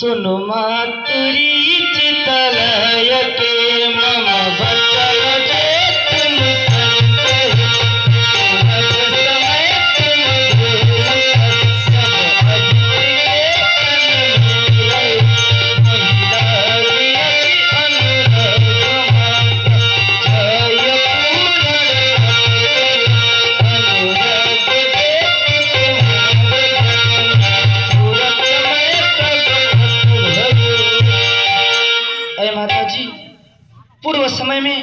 सुनु मातुरी चितलय के मम बचल जे तुम संग समय तुम सब माता जी, पूर्व समय में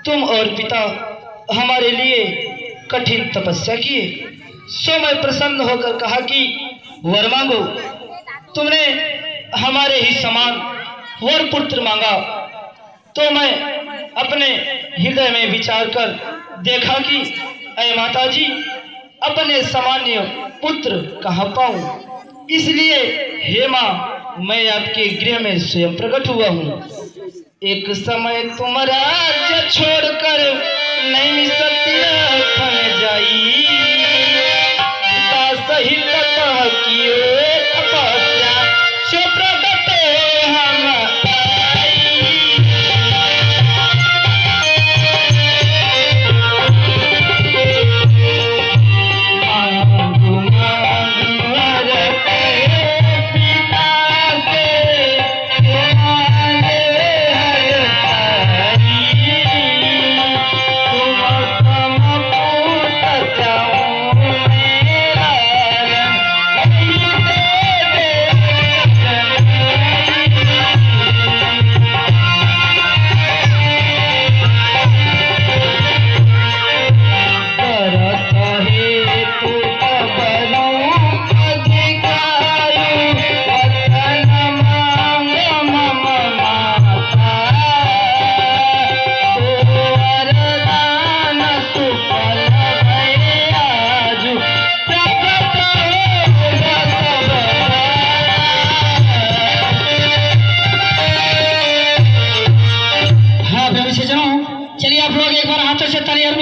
तुम और पिता हमारे लिए कठिन तपस्या किए, सो मैं प्रसन्न होकर कहा कि वर मांगो। तुमने हमारे ही समान वर पुत्र मांगा, तो मैं अपने हृदय में विचार कर देखा कि अय माता जी, अपने सामान्य पुत्र कहाँ पाऊं। इसलिए हे माँ, मैं आपके गृह में स्वयं प्रकट हुआ हूँ। एक समय तुम राज्य छोड़कर नहीं सत्य थन जाई, सहित किए तपस्या से प्रकट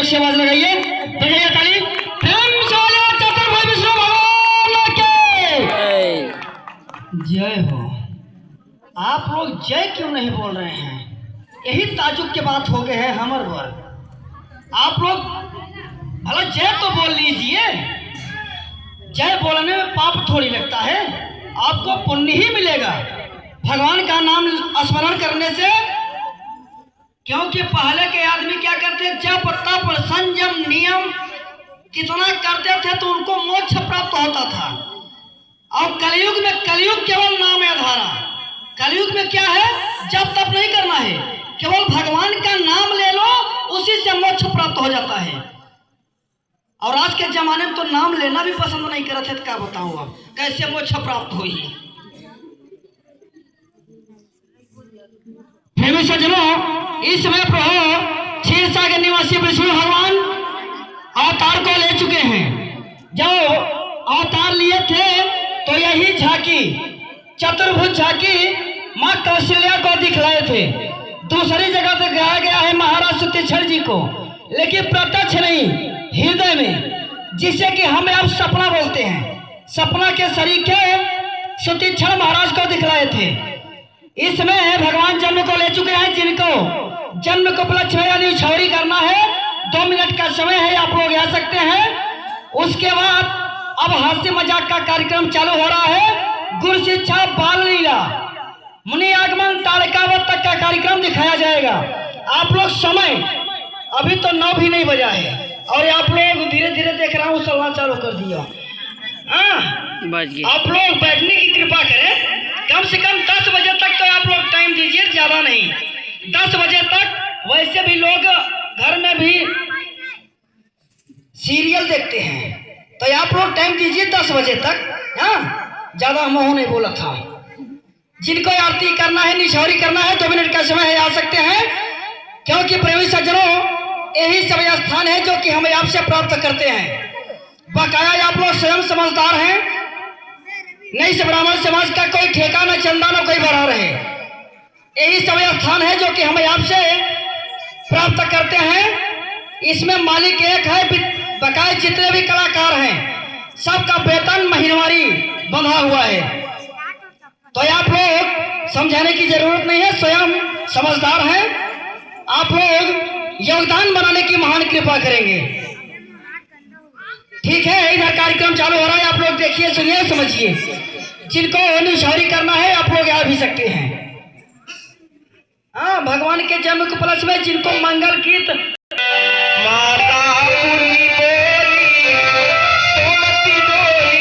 हम आवाज लगाइए, बजाइए ताली। प्रेम से बोलिए चतुर्भुज विष्णु भगवान की जय हो। आप लोग जय क्यों नहीं बोल रहे हैं? यही ताजुब की बात हो गए है हमर वर्ग। आप लोग भला जय तो बोल लीजिए। जय बोलने में पाप थोड़ी लगता है, आपको पुण्य ही मिलेगा भगवान का नाम स्मरण करने से। क्योंकि पहले के आदमी क्या करते, जप तप संयम नियम कितना करते थे तो उनको मोक्ष प्राप्त होता था। और कलयुग में, कलयुग केवल नाम है धारा। कलयुग में क्या है, जप तप नहीं करना है, केवल भगवान का नाम ले लो, उसी से मोक्ष प्राप्त हो जाता है। और आज के जमाने में तो नाम लेना भी पसंद नहीं करते, तो क्या बताऊं अब कैसे मोक्ष प्राप्त हुई। सज्जनों, इस समय प्रभु क्षीरसागर निवासी विष्णु भगवान अवतार को ले चुके हैं। जब अवतार लिए थे तो यही झांकी, चतुर्भुज झांकी माँ कौशल्या को दिखलाए थे। दूसरी जगह दिखाया गया है महाराज सुतीक्षण जी को, लेकिन प्रत्यक्ष नहीं, हृदय में, जिसे कि हम अब सपना बोलते हैं। सपना के सरीखे सुतीक्षण महाराज को दिखलाए थे। इसमें भगवान जन्म को ले चुके हैं, जिनको जन्म को उपलक्ष्य में यानी छौरी करना है। 2 मिनट का समय है, आप लोग आ सकते हैं। उसके बाद अब हास्य मजाक का कार्यक्रम चालू हो रहा है। गुरु शिक्षा, बाल लीला, मुनि आगमन, तारकावत तक का कार्यक्रम दिखाया जाएगा। आप लोग समय, अभी तो 9 भी नहीं बजा है और आप लोग धीरे धीरे देख रहा हूँ चलना चालू कर दिया। आप लोग बैठने की कृपा करें, कम से कम 10 बजे तक तो आप लोग टाइम दीजिए, ज्यादा नहीं। 10 बजे तक वैसे भी लोग घर में भी सीरियल देखते हैं, तो आप लोग टाइम दीजिए 10 बजे तक। हाँ, ज्यादा मोह नहीं बोला था। जिनको आरती करना है, निछौरी करना है, 2 मिनट का समय है, आ सकते हैं। क्योंकि प्रेमी सज्जनों, यही समय स्थान है जो कि हम आपसे प्राप्त करते हैं। बकाया आप लोग स्वयं समझदार हैं, नहीं से ब्राह्मण समाज का कोई ठेका न चंदा न कोई बरा रहे। यही समय स्थान है जो कि हम आपसे प्राप्त करते हैं। इसमें मालिक एक है, बकाया जितने भी कलाकार हैं सबका वेतन महीनवारी बंधा हुआ है। तो आप लोग समझाने की जरूरत नहीं है, स्वयं समझदार हैं। आप लोग योगदान बनाने की महान कृपा करेंगे। ठीक है, इधर कार्यक्रम चालू हो रहा है, आप लोग देखिए, सुनिए, समझिए। जिनको निशारी करना है आप लोग आ भी सकते हैं। हाँ, भगवान के जन्म के उपलक्ष्य में जिनको मंगल गीत माता पुरी बोली सोमती डोली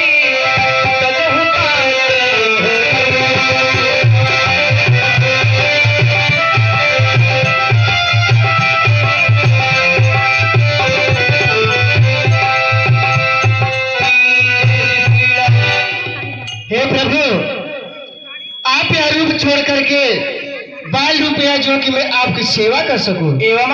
कदहु हे प्रभु, आप यह रूप छोड़ करके 22 रुपया जो कि मैं आपकी सेवा कर सकूं। एवं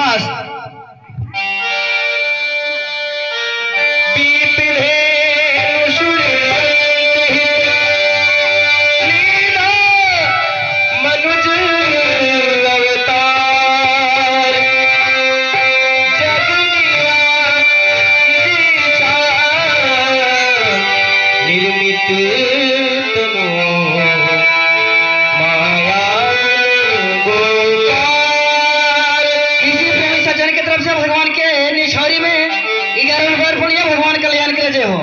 भगवान कल्याण करे जय हो।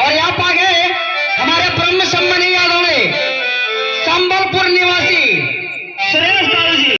और यहाँ पा गए हमारे ब्रह्म सम्मानी यादव ने संबलपुर निवासी सुरेश दारू जी।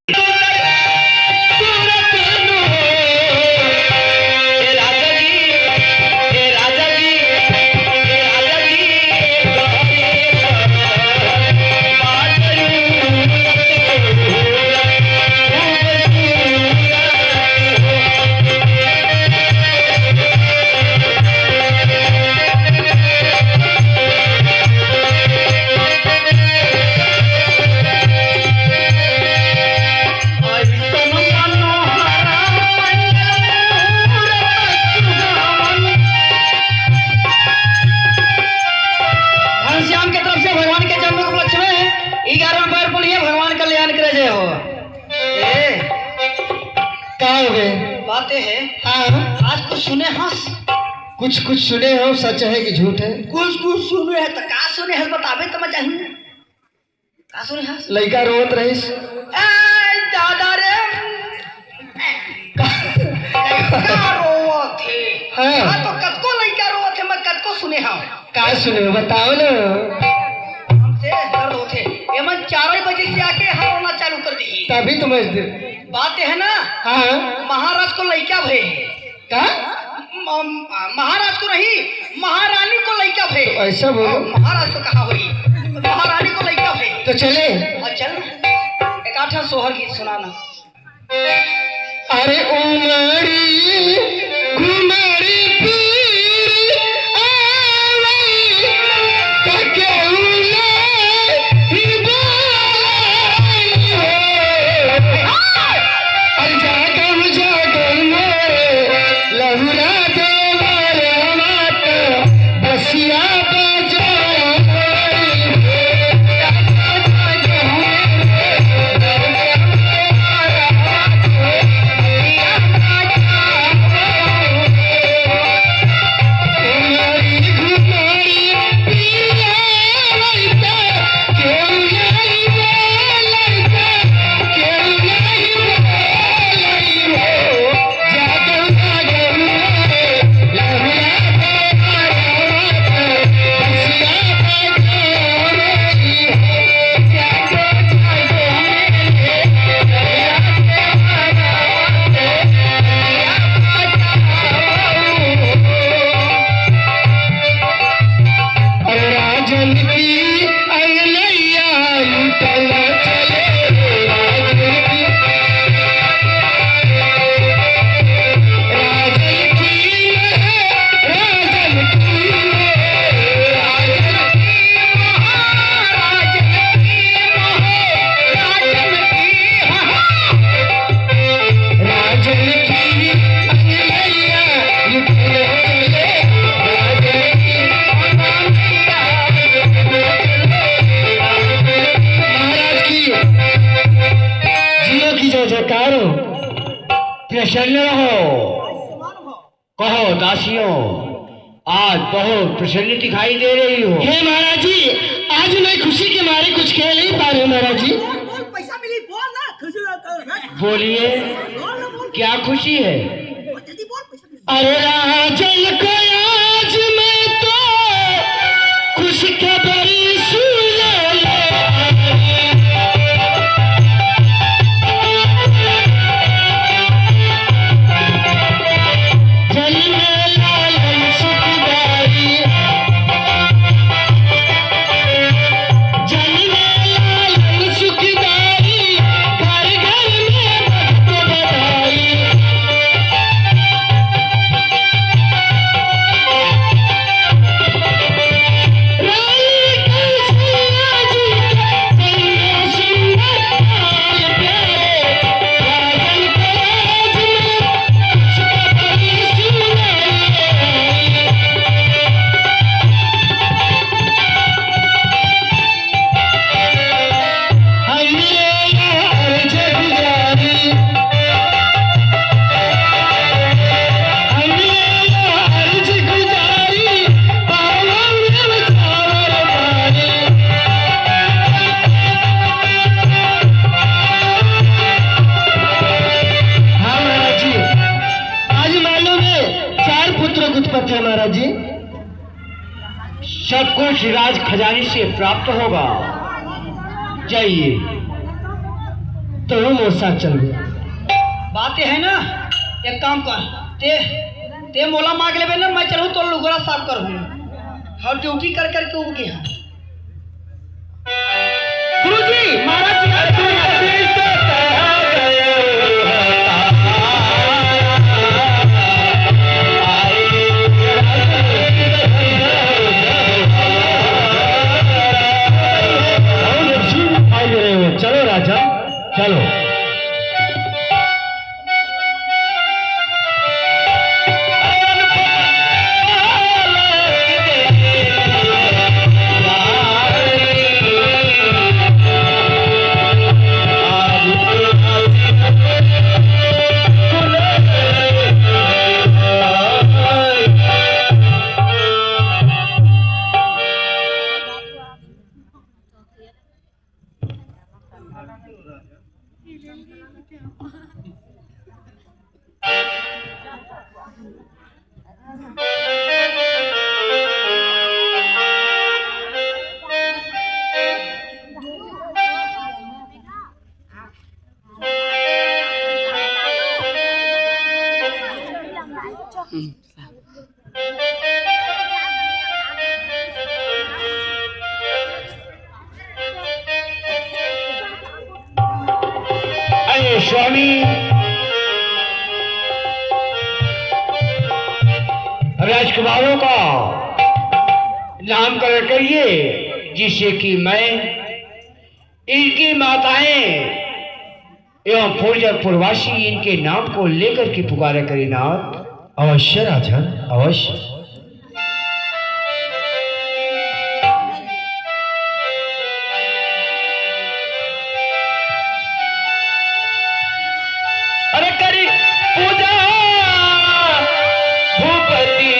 बातें हैं। हाँ, आज कुछ सुने हंस, कुछ सुने हो, सच है कि झूठ है? कुछ सुने है तो का सुने है बताबे तो मजा ही। का सुने हंस? लड़का रोत रहीस। दादा रे का रोत है? हाँ तो कतको लड़का रोत है, मैं कतको सुने हाँ। का सुने बताओ ना। हमसे दर्द होते एमन 4 बजे से आके रोना चालू कर दी। तभी तो मैं बात है ना। हाँ, महाराज को लड़का भय का महाराज को नहीं, महारानी को लड़का भय। तो ऐसा बोलो। महाराज को कहा हुई, महारानी को लड़का भय। तो चले चल एक आठा सोहर गीत सुनाना। अरे उमड़ी घुमड़ी पीर आवई तके प्रसन्न रहो। कहो दासियों, आज बहुत प्रसन्न दिखाई दे रही हो। हे महाराज जी, आज मैं खुशी के मारे खिलाड़ी कुछ खेल नहीं पा रहे महाराज जी। बोल पैसा मिली बोल ना खुशी होता है। बोलिए बोल ना बोल क्या खुशी है? जल्दी बोल पैसा मिली। अरे राजल को आज मैं तो खुश खबर सुना महाराज जी। सब कुछ राज खजाने से प्राप्त होगा। जाइए तो हम और साथ चल गए। बातें है ना एक काम कर ते मोला मांग लेबे ना मैं चलूँ तो लुगड़ा साफ करूँ और ड्यूटी कर करके उग गया। गुरुजी महाराज जी चलो राजा चलो। अरे स्वामी राजकुमारों का नामकरण करिए जिससे कि मैं इनकी माताएं एवं पूर्ववासी इनके नाम को लेकर के पुकारा करें नाथ। अवश्य राजन अवश्य। अरे करी पूजा भूपति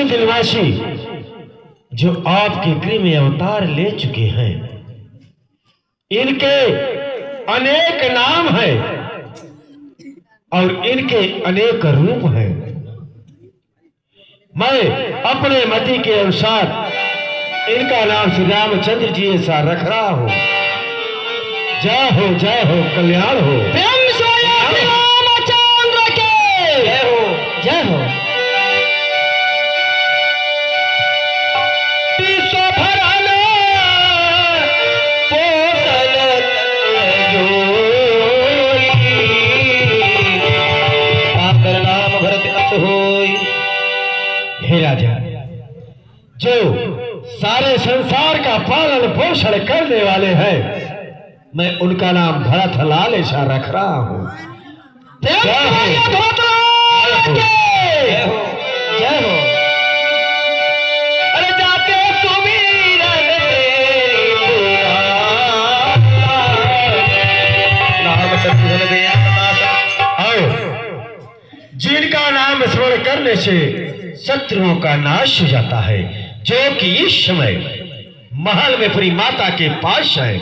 दिलवासी जो आपके गृह में अवतार ले चुके हैं, इनके अनेक नाम हैं और इनके अनेक रूप हैं। मैं अपने मति के अनुसार इनका नाम श्री रामचंद्र जी ऐसा रख रहा हूं। जय हो कल्याण हो। रामचंद्र के जय हो जय हो। हे राजा, जो सारे संसार का पालन पोषण करने वाले हैं, मैं उनका नाम भरत लाल ऐसा रख रहा हूँ। जय हो, भरत लाल के जय हो। अरे जाके सुमिरन जिनका नाम स्मरण करने से शत्रुओं का नाश हो जाता है, जो कि इस समय महल में पूरी माता के पास है,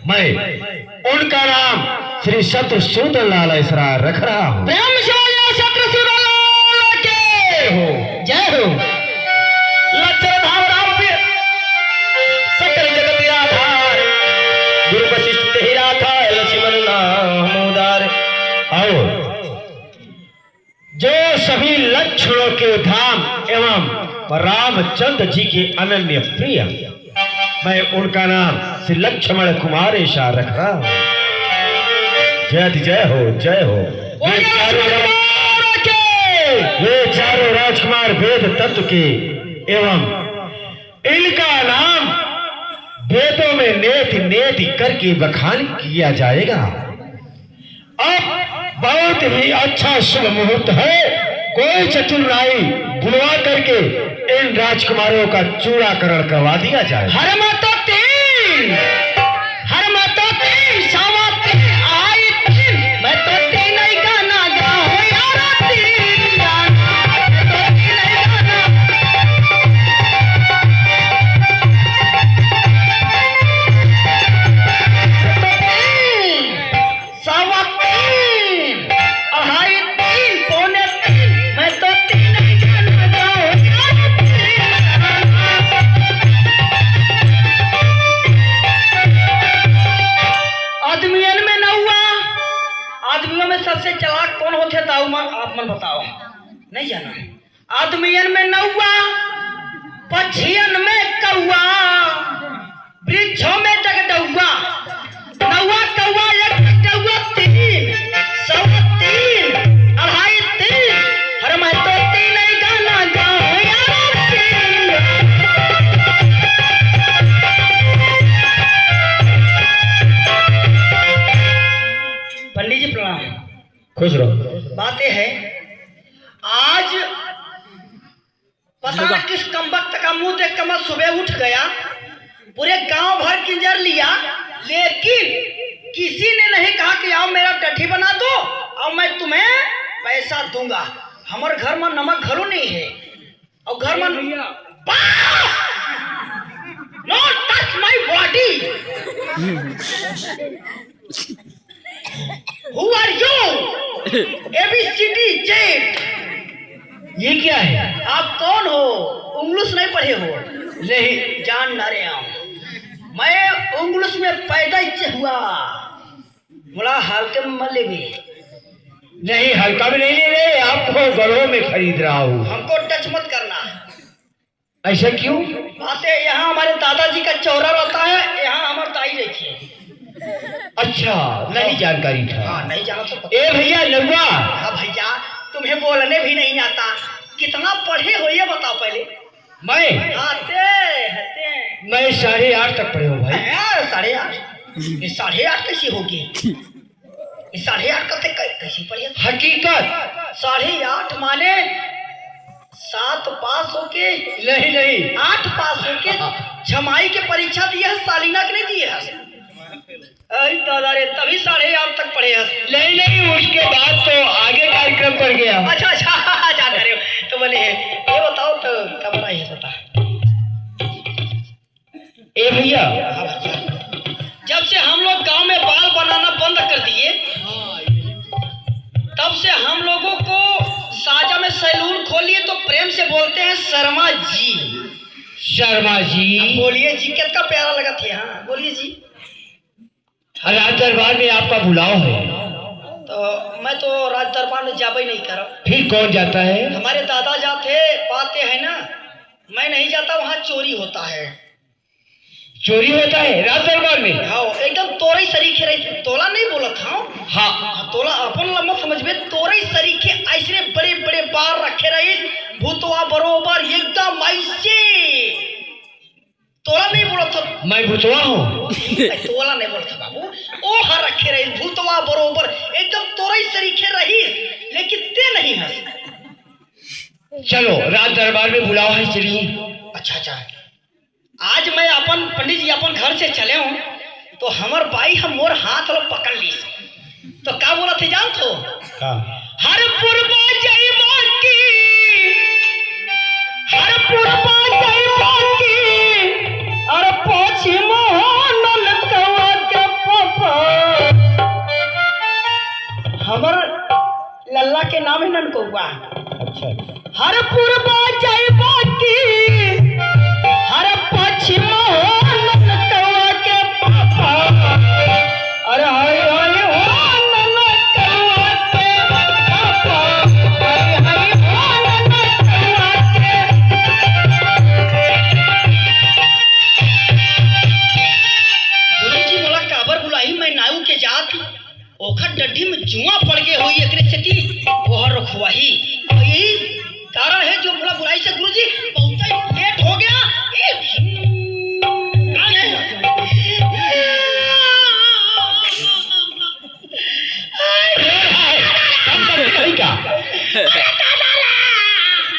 मैं उनका नाम श्री शत्रुसूदन लाल ऐसा रख रहा हूँ। प्रेम से बोलिए शत्रुसूदन लाल के जय हो। लक्षण धाम राम पे सकल जगत आधार, गुरु वशिष्ठ ही राखा लक्ष्मण नाम उदार। आओ, जो सभी लक्षणों के धाम एवं रामचंद्र जी के अनन्य प्रिय, मैं उनका नाम श्री लक्ष्मण कुमार ऐसा रख रहा हूँ। जय हो, जय हो। ये चारों राजकुमार वेद तत्व के एवं इनका नाम वेदों में नेति नेति करके बखान किया जाएगा। अब बहुत ही अच्छा शुभ मुहूर्त है, कोई चतुराई बुलवा करके इन राजकुमारों का चूड़ाकरण करवा दिया जाए। हर माता तीन, हर माता तीन, सावा तीन, आई तीन, मैं तो तीन ही गाना गाऊं यार, तीन गाना, मैं तो तीन ही गाना। तो तीन, सावा तीन, अढ़ाई तीन, पौने तीन, मैं तो तीन ही गाना गाऊं यार, तीन गाना। आदमियन में नौवा, आदमियों में सबसे चालाक कौन होते दाऊ आप मन बताओ, नहीं जाना। आदमियन में नौवा, पक्षियन में कौवा, वृक्षों में जगदौवा, नौवा कौवा एक जगदौवा तीन, सवा तीन, अढ़ाई तीन, हर मैं तो तीन ही गाना गाऊं यार, तीन गाना। पंडित जी प्रणाम। खुश रहो। बात यह है, आज पता न किस कमबख्त का मुंह देख कर मैं सुबह उठ गया, पूरे गांव भर किंजर लिया, लेकिन किसी ने नहीं कहा कि आओ मेरा टट्ठी बना दो और मैं तुम्हें पैसा दूंगा। हमारे घर में नमक घरो नहीं है, और घर में no touch my body. Who are you? ABCD Z। ये क्या है? आप कौन हो? इंग्लिश नहीं पढ़े हो? नहीं जान ना रहे हम। मैं इंग्लिश में पैदा ही हुआ, बोला हल्के में मत ले भी। नहीं, हल्का भी नहीं ले रहे, आपको घरों में खरीद रहा हूँ। हमको टच मत करना। ऐसा क्यों? बातें यहाँ हमारे दादाजी का चौरा रहता है, यहाँ हमारे ताई रहती है। अच्छा, नहीं जानकारी था। हाँ, नहीं जाना तो पता। ए भैया नौवा। हाँ भैया, तुम्हें बोलने भी नहीं आता, कितना पढ़े हो ये बताओ पहले। मैं आते मैं 8.5 तक पढ़े हूँ भाई। 8.5? ये 8.5 कैसी होगी? ये 8.5 कते कैसी पढ़ी? हकीकत 8.5 माने 7 पास होके, नहीं 8 पास होके छमाई के परीक्षा दिए है, सालिना के नहीं दिए है। अरे दादा रे, तभी 8.5 तक पढ़े हैं। नहीं, उसके बाद तो आगे कार्यक्रम पड़ गया। अच्छा जान रहे हो तो बोले ये बताओ तो क्या बना है बता। ए भैया, जब से हम लोग गांव में बाल बनाना बंद कर दिए, तब से हम लोगों को साजा में सैलून खोलिए तो प्रेम से बोलते हैं शर्मा जी। शर्मा जी। बोलिए जी, कितना प्यारा लगा था। हाँ बोलिए जी। राज दरबार में आपका बुलाव है। तो मैं तो राज दरबार में जाबे नहीं कर। फिर कौन जाता है? हमारे दादा जाते, बातें है ना, मैं नहीं जाता, वहाँ चोरी होता है। चोरी होता है राज दरबार में? हाँ, एकदम तोरे सरीखे रहे, तोला नहीं बोला था। हाँ, तोला अपन लम्बा समझ में, तोरे सरीखे ऐसे बड़े बड़े बार रखे रहे, भूतवा बरोबर एकदम ऐसे तोला नहीं बोला था। मैं भुतवा हूँ। तोला नहीं बोला था बाबू। ओ हर रखे रही भूतवा बरोबर एकदम तोरा ही सरीखे रही, लेकिन ते नहीं हंस। चलो राज दरबार में बुलाओ है, चलिए। अच्छा, आज मैं अपन पंडित जी अपन घर से चले हूँ तो हमार बाई हम मोर हाथ लो पकड़ ली, तो क्या बोला थे जान तो? हर पुरबा जय बाकी, हर पुरबा जय बाकी, और पश्चिम नलकवा के पापा। हमर लल्ला के नाम है ननकौआ। अच्छा, हर पुरबा जय बाकी, हर पश्चिम नलकवा के पापा। अरे हाय हाय हो नलकवा के पापा, हाय हाय हो नलकवा के। गुरुजी बोला काबर बुलाई मैं नाऊ के जात, ओखर डड्डी में जुआ पड़ के हुई एकरे सेती ओहर रखवाही। और यही कारण है जो बोला बुलाई से गुरुजी बहुत ही लेट हो गया।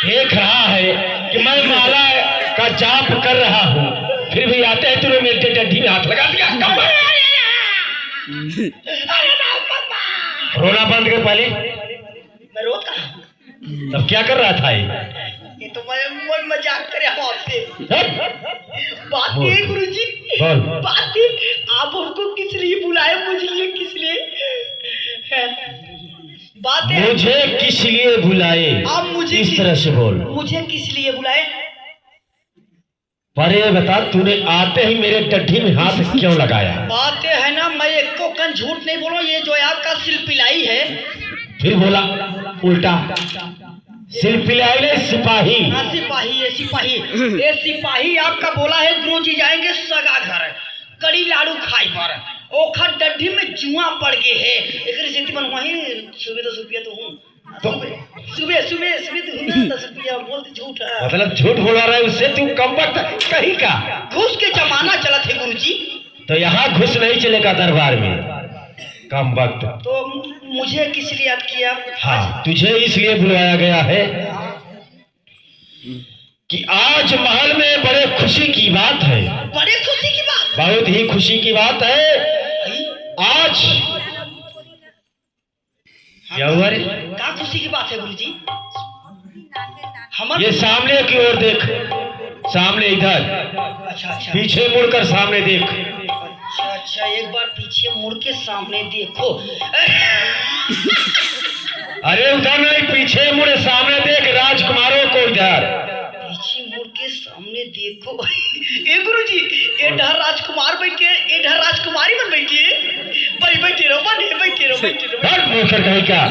देख रहा है कि मैं माला का जाप कर रहा हूँ, फिर भी आते हैं तुमने मेरे डड्डी में हाथ लगा दिया। रोना बंद कर पहले। मैं रोता हूँ। तब क्या कर रहा था ये तो मैं मजाक करे हम आपसे। बात बोल। है गुरुजी, बोल। बात है आप हमको किस लिए बुलाए, मुझे लिए किस लिए? बात है मुझे किस लिए बुलाए? आप मुझे इस तरह से बोल। मुझे किस लिए बुलाए? पर ये बता, तूने आते ही मेरे डड्डी में हाथ क्यों लगाया? बात है ना, मैं एक को कन झूठ नहीं बोलूं, ये जो आपका सिलपिलाई है। फिर बोला उल्टा, सिलपिलाई ने सिपाही। हाँ सिपाही है, सिपाही। ये सिपाही आपका बोला है गुरुजी जाएंगे सगा घर, कड़ी लाड़ू खाई पर ओखर डड्डी में जुआ पड़ गए है। एकरे सेती मन वही सुबह 10 रुपया तो हूँ, सुबह तो हूँ 10 रुपया बोलते झूठ है। मतलब झूठ बोला रहा है उससे, तू कम वक्त कहीं का। घूस के जमाना चला थे गुरुजी। तो यहाँ घुस नहीं चलेगा दरबार में, कम वक्त। तो मुझे किस लिए याद किया? हाँ, तुझे इसलिए बुलाया गया है कि आज महल में बड़े खुशी की बात है। बड़े खुशी की बात? बहुत ही खुशी की बात है आज। क्या हुआ रे? क्या खुशी की बात है गुरुजी? ये सामने की ओर देख, सामने इधर। अच्छा, पीछे मुड़कर सामने देख। अच्छा, एक बार पीछे मुड़ के सामने देखो। अरे उधर नहीं, पीछे मुड़े सामने देख, राजकुमारों को इधर। पीछे मुड़ के सामने देखो। ए गुरुजी, ये ढर राजकुमार बैठे, ये ढर राजकुमारी बन बैठी है। बैठे रहो, बैठे रहो। हट मुड़कर कहीं का,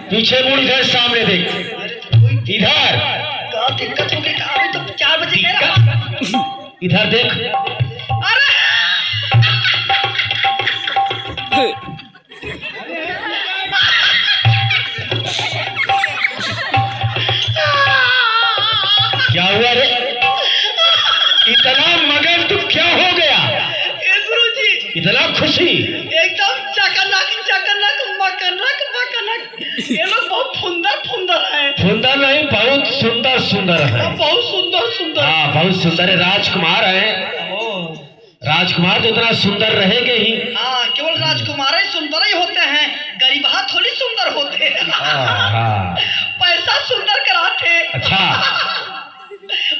पीछे मुड़, इधर सामने देख, इधर। क्या दिक्कत हो गई? अभी तो 4 बजे कह रहा। इधर देख। अरे क्या हुआ रे? इतना मगन तू क्या हो गया? ए गुरुजी, इतना खुशी? एकदम चकनक मकनक। ये लोग बहुत फुंदर है। सुंदर नहीं, बहुत सुंदर है। बहुत सुंदर। हाँ, बहुत सुंदर है, राजकुमार है। राजकुमार तो इतना सुंदर रहेंगे ही। हाँ, केवल राजकुमार ही सुंदर ही होते हैं, गरीबा थोड़ी सुंदर होते हैं। हाँ। पैसा सुंदर कराते। अच्छा।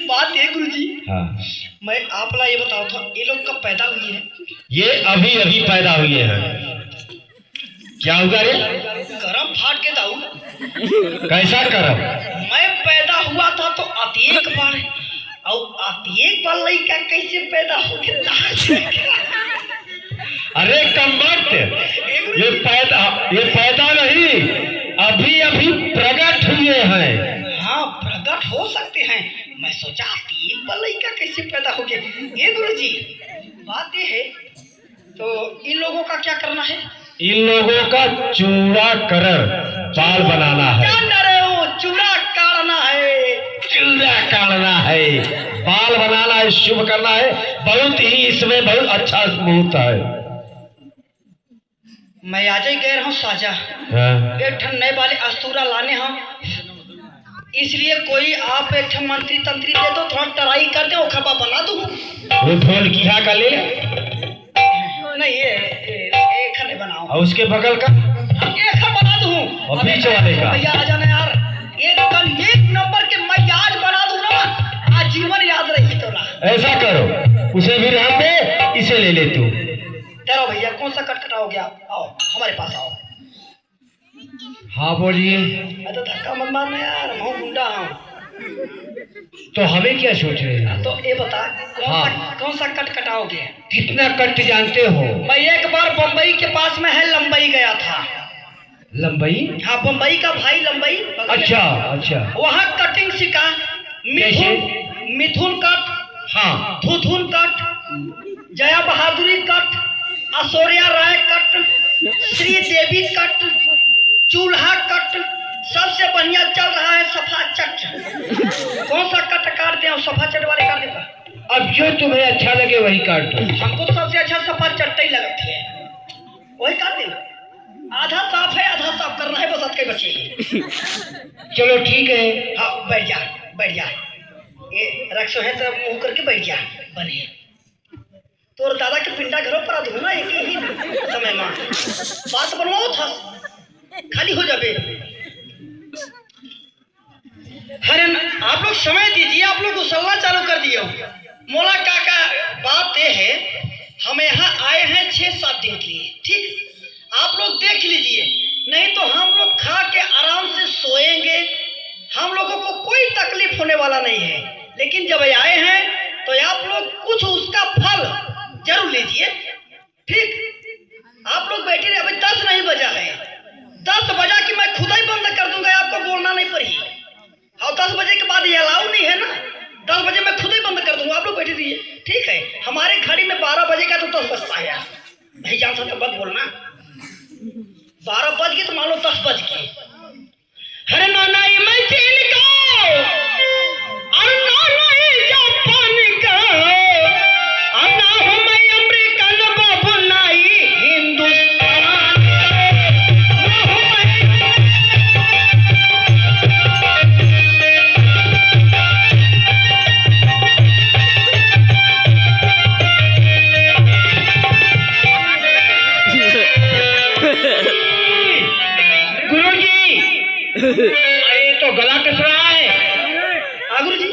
बात है गुरुजी, हाँ। मैं आपला ये बताओ था, ये लोग कब पैदा हुए हैं? ये अभी पैदा हुए हैं। क्या होगा रे? करम फाड़ के दाऊ। कैसा करम? मैं पैदा हुआ था तो अतिएक बार, और अतिएक बार लड़का कैसे पैदा हो गया? अरे कमबख्त, ये पैदा नहीं, अभी प्रकट हुए हैं। हाँ, प्रकट हो सकते हैं। मैं सोचा अतिएक बार लड़का कैसे पैदा हो गया। ये गुरुजी, बात ये है, तो इन लोगों का क्या करना है? इन लोगों का चूड़ा कर बाल बनाना है। क्या डरे हो? चूड़ा काटना है। चूड़ा काटना है, बाल बनाना है, शुभ करना है, बहुत ही इसमें बहुत अच्छा मुहूर्त है। मैं आज ही गए हूँ साजा, हाँ। एक ठन नए वाले अस्तूरा लाने हम, इसलिए कोई आप एक ठन मंत्री तंत्री दे दो, थोड़ा टराई कर दे, खपा बना दूँ। वो ढोल किया का ले ले। नहीं एक खने बनाओ, और उसके बगल का एक बना दूँ, और बीच वाले का भैया आ जाना यार, एक नंबर के मैं आज बना दूँ ना, आजीवन याद रही तो ना। ऐसा करो, उसे भी रहने दे, इसे ले ले तू। चलो भैया, कौन सा कट कटाओगे आप? आओ हमारे पास आओ। हाँ बोलिए। मैं तो धक्का मत मारना यार, मैं गुंडा हूँ। तो हमें क्या सोच रहे हैं? तो ये बता, हाँ। कौन सा कट कटाओगे? कितना कट जानते हो? मैं एक बार बम्बई के पास में है लंबई गया था। लंबई? हाँ, बम्बई का भाई लंबई। अच्छा अच्छा। वहाँ कटिंग सीखा, मिथुन कट, हाँ। थुथुन कट, जया बहादुरी कट, ऐश्वर्या राय कट, श्री देवी कट, चूल्हा कट, सबसे बढ़िया चल रहा है सफा चट। कौन सा कट काट दें? सफा चट वाले काट देगा। अब जो तुम्हें अच्छा लगे वही काट दो। हमको तो सबसे अच्छा सफा चट्टा ही लगती है, वही काट देना। आधा साफ है, आधा साफ करना है, बस अटके बचे। चलो ठीक है। हाँ बैठ जा, बैठ जा, ये रक्षो है तो मुंह करके बैठ जा। बने तोर दादा के पिंडा घरों पर आदू ना, एक ही समय में बात बनवाओ था, खाली हो जाबे। अरे आप लोग समय दीजिए, आप लोग उछलना चालू कर दिए। मोला काका बात ये है, हम यहाँ आए हैं 6-7 दिन के लिए, ठीक? आप लोग देख लीजिए, नहीं तो हम लोग खा के आराम से सोएंगे, हम लोगों को कोई तकलीफ होने वाला नहीं है। लेकिन जब आए हैं तो आप लोग कुछ उसका फल जरूर लीजिए, ठीक? आप लोग बैठे रहे, अभी 10 नहीं बजा है, 10 बजा कि मैं खुद ही बंद कर दूंगा, आपको बोलना नहीं पड़ी। और 10 बजे के बाद ये अलाउ नहीं है ना, 10 बजे मैं खुद ही बंद कर दूंगा, आप लोग बैठे रहिए, ठीक है? हमारे घड़ी में 12 बजे का तो 10 बजता है यार, नहीं जानता तो मत बोलना। 12 बज गए तो मान लो 10 बज गए। अरे नाना मैं चीन का, अरे नाना जापान का, अब ना हो मैं अमेरिकन बाबू नहीं हिंदुस्तान, ना हो अरे तो गला कस रहा है गुरु जी,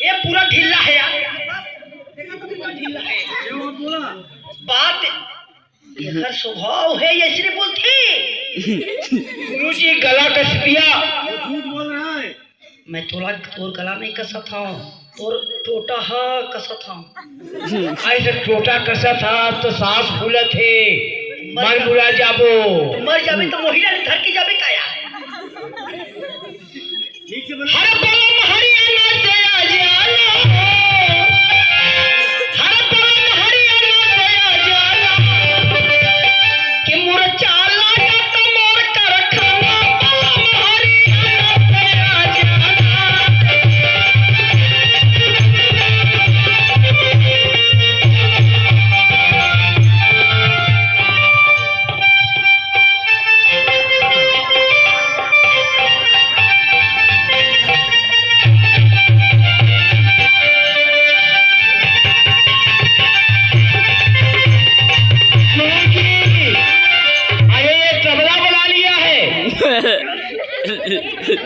ये पूरा ढीला है यार, ढीला है। बात ये स्वभाव है, ये सिर्फ बोलती गुरु जी गला कस दिया। झूठ बोल रहा है। मैं तोर गला नहीं कसा था, तोर टोटा हा कसा था। ऐसे टोटा कसा था तो सांस फूले थे, मन बुला जाबो। मर जाबे तो महिला ने धर के जाबे का यार। हर बलम हरियाणा से आ जाना, हर बलम हरियाणा से आ जाना, कि मुरचा लाया तो मोर कर खाना, बलम हरियाणा से आ जाना।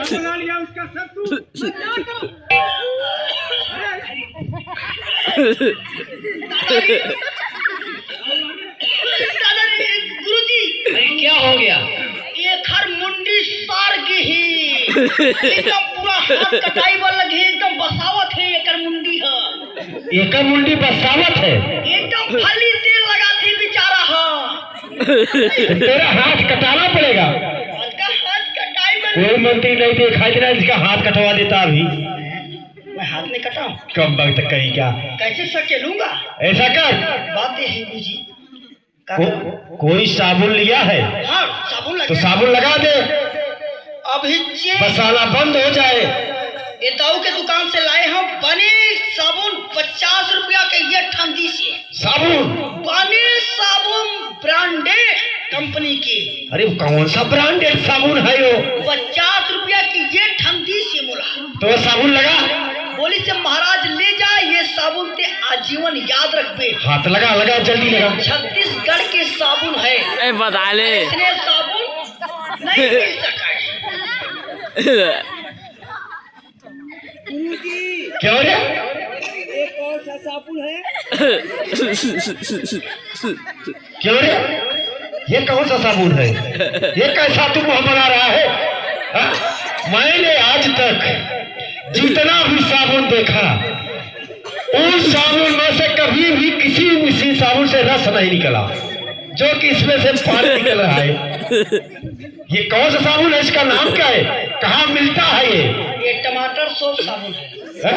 बना लिया उसका सब तू। गुरुजी क्या हो गया? ये खर मुंडी सार की ही एकदम पूरा हाथ कटाई वाला लगी, एकदम बसावत है, एकर मुंडी है, एक मुंडी बसावत है, एकदम खाली तेल लगा थी बेचारा है। तेरा हाथ कटाना पड़ेगा। उसका हाथ कटाई में कोई मंत्री नहीं देखा इतना इसका हाथ कटवा देता। अभी मैं हाथ नहीं कटाऊं, कम वक्त कहीं क्या कैसे सकेलूंगा? ऐसा कर, बात ये है गुरुजी, कोई साबुन लिया है हाँ साबुन तो लगे, साबुन लगा दे, अभी बसाना बंद हो जाए ये ताऊ के दुकान से लाए हम बने साबुन 50 रुपया के ये ठंडी से साबुन बने साबुन ब्रांडेड कंपनी की। अरे कौन सा ब्रांडेड साबुन है वो? 50 रुपया की ये ठंडी से बोला। तो वो साबुन लगा? बोली से महाराज ले जा ये साबुन ते आजीवन याद रखबे। हाथ लगा लगा जल्दी लगा। छत्तीसगढ़ के साबुन है, बता ले इसने साबुन नहीं मिल सका है। क्या हो रहा? ये कौन सा साबुन है? क्या हो रहा? ये कौन सा साबुन है? ये कैसा तू मुंह बना रहा है? हाँ? मैंने आज तक जितना भी साबुन देखा उस साबुन में से कभी भी किसी साबुन से रस नहीं निकला, जो कि इसमें से पानी निकल रहा है। ये कौन सा साबुन है? इसका नाम क्या है? कहाँ मिलता है ये टमाटर सोप साबुन है। है?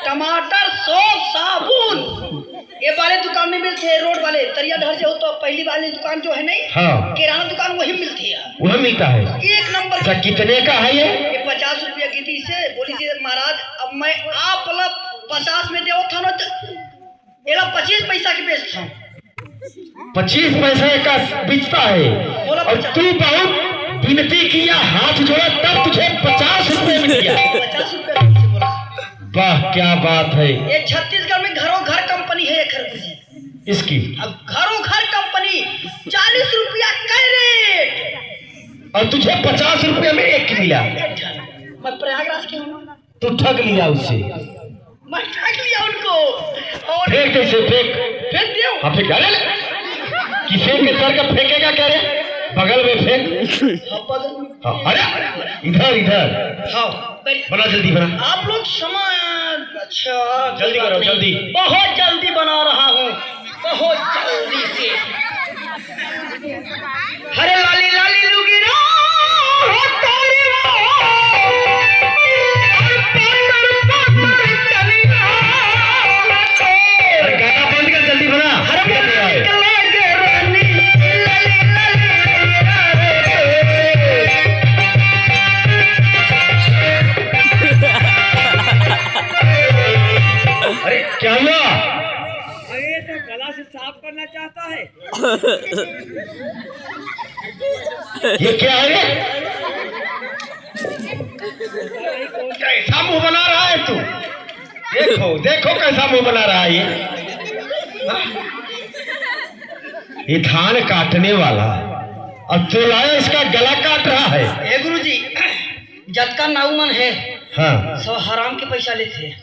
टमाटर सोप साबुन ये वाले दुकान में मिलते हैं, रोड वाले तरिया ढर से हो तो पहली वाली दुकान जो है नहीं, हाँ किराना दुकान वही मिलती है, वह मिलता है। एक नंबर। अच्छा कितने का है ये? 50 रुपया की थी से बोली थी महाराज अब मैं आप 50 में दे था ना तो 25 पैसा की बेचता हूँ। 25 पैसे का बिकता है और तू बहुत विनती किया, हाथ जोड़ा, तब तुझे 50 रुपए में दिया। 50 रुपया से बोला। वाह क्या बात है। ये छत्तीसगढ़ में घरों घर कंपनी है खरबूजी इसकी अब घरों घर कंपनी 40 रुपया का रेट और तुझे 50 रुपए में एक मिला। मैं प्रयागराज के हूँ, तू ठग लिया उससे। मैं ठग लिया उनको और फेंक दे इसे, फेंक। फेंक दिया। हाँ फेंक। अरे किसी के सर का फेंकेगा क्या रे? बगल में फेंक। हाँ, अरे इधर इधर। हाँ बना जल्दी बना। आप लोग समय अच्छा जल्दी करो जल्दी। बहुत जल्दी बना रहा हूँ, बहुत जल्दी से। हरे लाली लाली लुगी रा हो तारी रा, और पातर पातर कलिया तो। अरे गाना बंद कर, जल्दी बना। हरे लाली लाली रानी लाली अरे क्या हुआ? अरे तो गला से साफ करना चाहता है। ये क्या है? कैसा मुंह बना रहा है तू? देखो देखो कैसा मुंह बना रहा है ये धान काटने वाला, अब तो लाया इसका गला काट रहा है। हे गुरुजी जतका नाउमन है हाँ सब हराम के पैसा लेते हैं,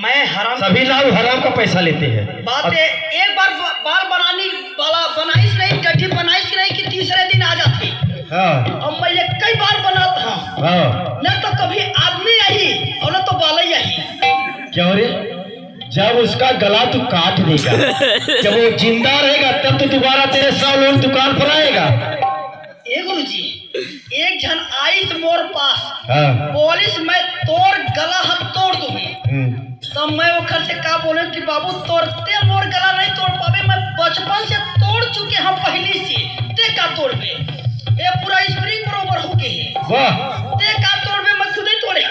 मैं हराम सभी नाव हराम का पैसा लेते हैं। बात है एक बार बाल बनाने वाला बनाइस नहीं, गड्ढी बनाइस नहीं कि तीसरे दिन आ जाती। हाँ अब मैं ये कई बार बनाता हूँ, हाँ न तो कभी आदमी यही और न तो बाल यही। क्या हो रे? जब उसका गला तू काट देगा, जब वो जिंदा रहेगा तब तो दोबारा तेरे 100 लोग दुकान पर आएगा। ए गुरुजी एक जन आई मोर पास, हाँ बोलिस मैं तोर गला हाथ तोड़ दूंगी, तब मैं वो घर से का बोले कि बाबू तोड़ते मोर गला नहीं तोड़ पावे, मैं बचपन से तोड़ चुके हम पहली से, ते का तोड़ पे ये पूरा स्प्रिंग बरोबर हो गए है। वाह ते का तोड़ पे मैं खुद ही तोड़े।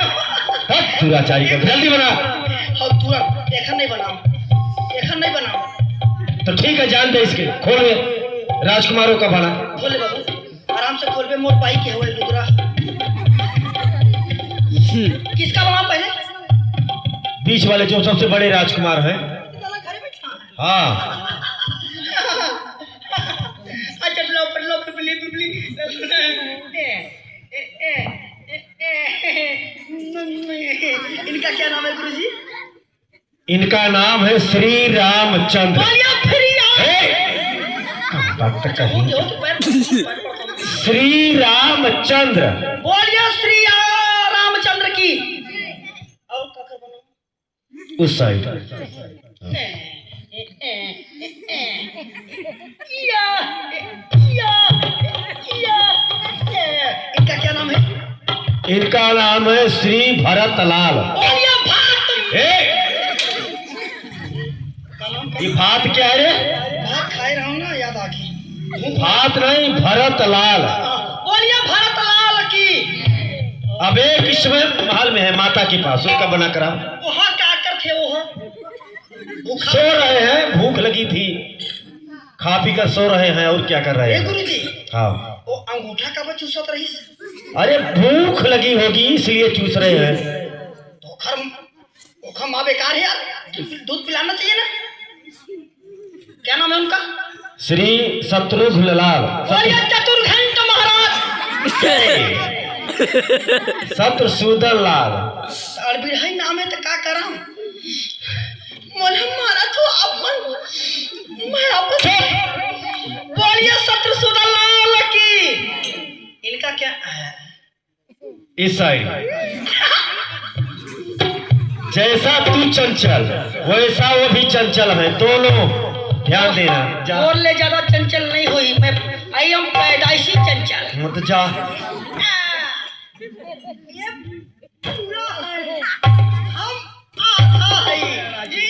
तुराचारी का जल्दी बना। हाँ तुरंत देखा नहीं बनाओ तो ठीक है जान दे इसके, खोल दे राजकुमारों का बना। खोले बाबू आराम से खोल पे, मोर पाई के हुए डुगरा किसका बनाओ पहले? बीच वाले जो सबसे बड़े राजकुमार हैं। हाँ अच्छा लो पल्लो पिपली पिपली इनका क्या नाम है गुरुजी? इनका नाम है श्री रामचंद्र। बात तो कही। श्री रामचंद्र। बोलिए श्री रामचंद्र की। और काकर बनो उस साइड। इनका क्या नाम है? इनका नाम है श्री भरतलाल। बोलिए भात। ये भात क्या है रे? भात खाए रहा हूँ ना, याद आ गई। भात नहीं, भरतलाल। बोलिए भरतलाल की। अब एक इस समय महल में है माता के पास, उसका बना करा। वहाँ क्या करते वो सो रहे हैं, भूख लगी थी, खा पी कर सो रहे हैं, और क्या कर रहे हैं? गुरु जी हाँ, वो अंगूठा कब चूसत रही? अरे भूख लगी होगी इसलिए चूस रहे हैं। धोखा माँ बेकार है यार, दूध पिलाना चाहिए ना। क्या नाम है उनका? श्री शत्रुघ्न लाल। चतुर्घंट महाराज। शत्रुसूदन लाल। बिरहाई नाम है तो क्या करा? मारा तो अपन मैं अपन बोलिए शत्रुसूदन लाल की। इनका क्या है? इस साइड जैसा तू चंचल वैसा वो भी चंचल है, दोनों ध्यान देना। और ले ज्यादा चंचल नहीं हुई, मैं आई एम पैदाइशी चंचल। मत जा। ये पूरा है, हम आधा है जी,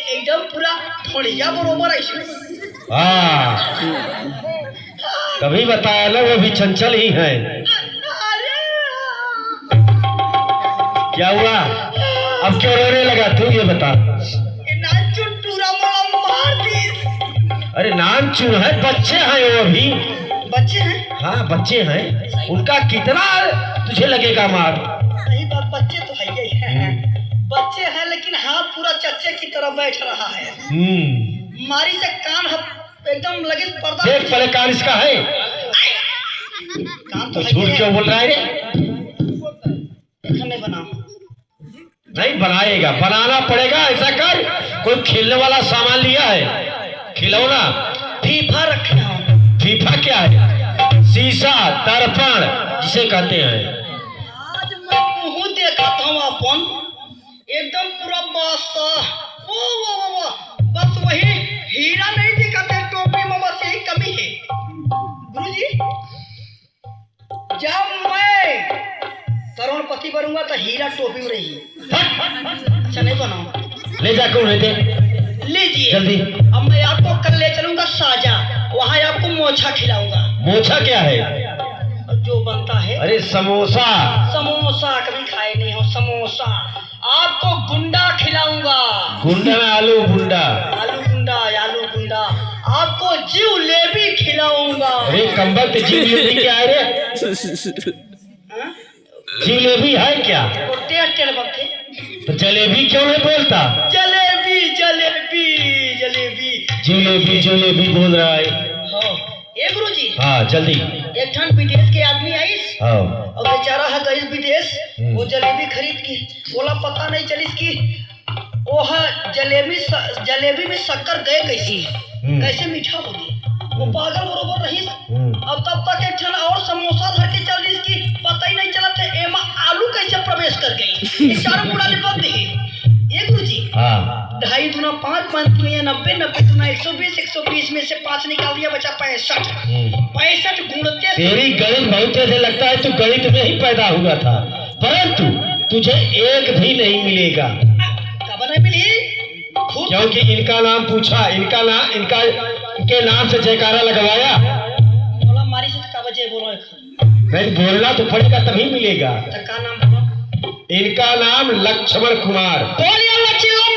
एकदम पूरा थोड़िया बरोबर है इसमें। हाँ, तभी बताया ना वो भी चंचल ही है। क्या हुआ? अब क्यों रोने लगा तू, ये बता। अरे नाम चून है, बच्चे हैं वो भी। बच्चे हैं? हाँ बच्चे हैं, उनका कितना तुझे लगेगा मार? सही बात, बच्चे तो है ही है। बच्चे हैं लेकिन हाथ पूरा चच्चे की तरह बैठ रहा है। मारी से कान एकदम लगे पर्दा। देख पहले कान इसका है। कान तो झूठ क्यों बोल रहा है रे? नहीं बना, नहीं बनाएगा, बनाना पड़ेगा। ऐसा कर, कोई खेलने वाला सामान लिया है, खिलौना। फीफा रखे हो? फीफा क्या है? शीशा, दर्पण जिसे कहते हैं। आज मैं मुँह देखा था अपन, एकदम पूरा बस वही हीरा नहीं दिखाते टोपी में, बस यही कमी है। गुरुजी जब मैं करोड़पति बनूंगा तो हीरा टोपी में रही। अच्छा नहीं बनाऊं? ले जाकर उन्हें दे। लीजिए जल्दी। अब मैं आपको कल ले चलूंगा साजा, वहाँ आपको मोछा खिलाऊंगा। मोछा क्या है? जो बनता है। अरे समोसा। समोसा कभी खाए नहीं हो? समोसा आपको गुंडा खिलाऊंगा। गुंडा में आलू गुंडा। आलू गुंडा, आलू गुंडा। आपको जिलेबी खिलाऊंगा। अरे कम्बल, जिलेबी क्या है रे? जिलेबी है क्या? टेढ़ बनते। तो जलेबी क्यों नहीं बोलता? जलेबी जलेबी जलेबी जिलेबी जलेबी बोल रहा है। हाँ ये गुरुजी। हाँ जल्दी। एक ठन विदेश के आदमी आईस हाँ। और बेचारा है गई विदेश, वो जलेबी खरीद की, बोला पता नहीं चलिस की वो जलेबी में शक्कर गए कैसी, कैसे मीठा हो गई। वो पागल बरोबर रही। अब तब तक एक ठन और समोसा धर के चल रही, पता ही नहीं चला था एमा आलू कैसे प्रवेश कर गई। ये चारों मुड़ा लिपट दी। ये गुरुजी हाँ। 2.5 दूना 5, 5 दूना 90, 90 दूना 120, 120 में से 5 निकाल दिया, बचा 65। 65 गुणते। तेरी गणित बहुत ऐसे लगता है तू गणित में ही पैदा हुआ था, परंतु तुझे एक भी नहीं मिलेगा। कब नहीं मिली? क्योंकि इनका नाम पूछा, इनके नाम से जयकारा लगवाया। बोला मारी से का बजे बोलो नहीं बोलना तो पड़ेगा तभी मिलेगा। तो का नाम बोलो? इनका नाम लक्ष्मण कुमार। बोलिए लक्ष्मण।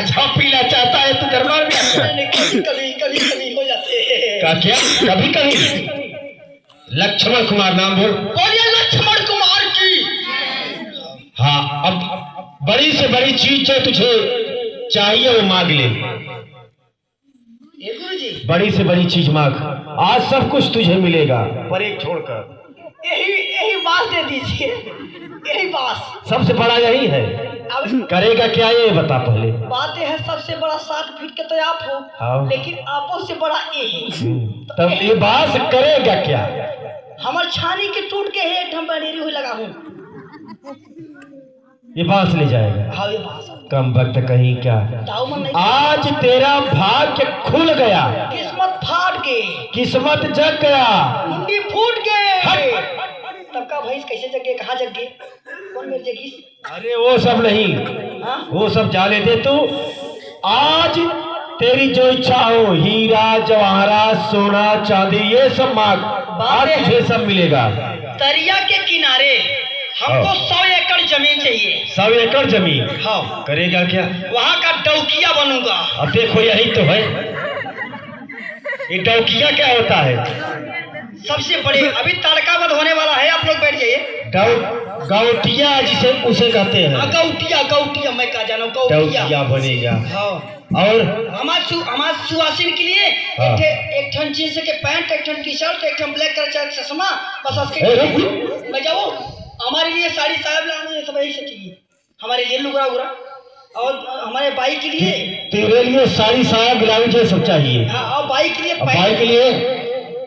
जब पीला चाहता है तो दरबार में कभी हो जाते हैं। क्या? कभी कभी। लक्ष्मण कुमार नाम बोल। बोलिए लक्ष्मण कुमार की। हाँ, अब बड़ी से बड़ी चीज जो तुझे चाहिए वो मांग ले। गुरुजी बड़ी से बड़ी चीज मांग, आज सब कुछ तुझे मिलेगा, पर एक छोड़कर। यही बात दे दीजिए, यही बात। सबसे बड़ा यही है। अब करेगा क्या ये बता पहले। बात है सबसे बड़ा 7 फीट के तो आप हो। हाँ। लेकिन आपो से बड़ा ये है। तब ये बात करेगा क्या? हमार छानी के टूट के है, एक बनेरी हुई लगा हूँ। ये बांस ले जाएगा। हाँ ये बात कम वक्त कहीं क्या। दाऊ मन नहीं। आज तेरा भाग्य खुल गया, किस्मत फाट के, किस्मत जग गया, मुंडी फूट गए। हट। तब का भैंस कैसे जगे, कहाँ जगे, कौन मेरी जगी? अरे वो सब नहीं, हाँ? वो सब जाने दे तू। आज तेरी जो इच्छा हो, हीरा जवाहरात सोना चांदी ये सब मांग, आज तुझे सब मिलेगा। दरिया के किनारे हमको 100 एकड़ जमीन चाहिए। 100 एकड़ जमीन? हाँ। करेगा क्या? वहाँ का डौकिया बनूंगा। अब देखो यही तो है, ये डौकिया क्या होता है? सबसे बड़े अभी तड़काबंद होने वाला है, आप लोग बैठ जाइए। गौटिया जिसे उसे कहते हैं। गौटिया मैं कहा जाना गौटिया बनेगा। हाँ। और हमारे सुहासिन के लिए हाँ। एक ठन जींस के पैंट, एक ठन टी शर्ट, एक ठन ब्लैक कलर का चश्मा, बस उसके मैं जाऊँ। हमारे लिए साड़ी साहब लाना सब यही सब चाहिए, हमारे लिए लुगरा उगरा, और हमारे भाई के लिए, तेरे लिए साड़ी साया ब्लाउज ये सब चाहिए। हाँ, और भाई के लिए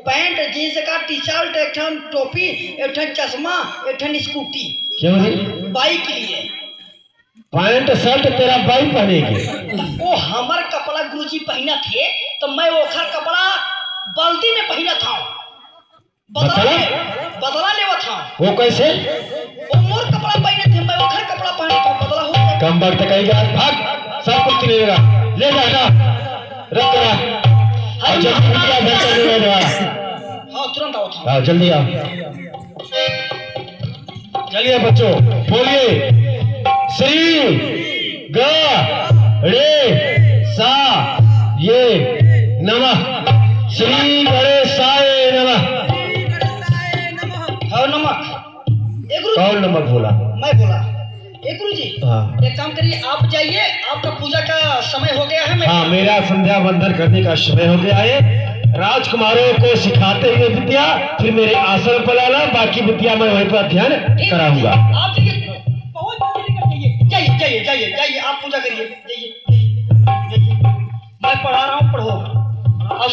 पैंट, जींस का टी शर्ट, एक ठन टोपी, एक ठन चश्मा, एक ठन स्कूटी। क्यों नहीं? बाइक के लिए पैंट शर्ट तेरा बाई पहनेगी। वो हमार कपड़ा गुरुजी पहना थे तो मैं ओखर कपड़ा बल्दी में पहना था, बदला लेवा था। वो कैसे? वो मोर कपड़ा पहने थे, मैं ओखर कपड़ा पहना था, बदला हो गया। कम वक्त कहेगा भाग, सब कुछ लेगा, ले जाना रख करा। और जब कुटिया घर चले जा। हाँ तुरंत आओ था। हाँ जल्दी आओ। चलिए बच्चों बोलिए, श्री ग रे सा ये नमः, श्री गणेशाय नमः। हाँ नमक। एक कौन नमक बोला? मैं बोला। एक गुरुजी हाँ। एक काम करिए, आप जाइए, आपका पूजा का समय हो गया है। हाँ मेरा संध्या वंदन करने का समय हो गया है। राजकुमारों को सिखाते हुए विद्या फिर मेरे आसन पर लाना, बाकी विद्या मैं वहीं पर ध्यान कराऊंगा। आप जाइए, बहुत जल्दी कर जाइए, जाइए जाइए जाइए, आप पूजा करिए, जाइए। मैं पढ़ा रहा हूँ, पढ़ो। और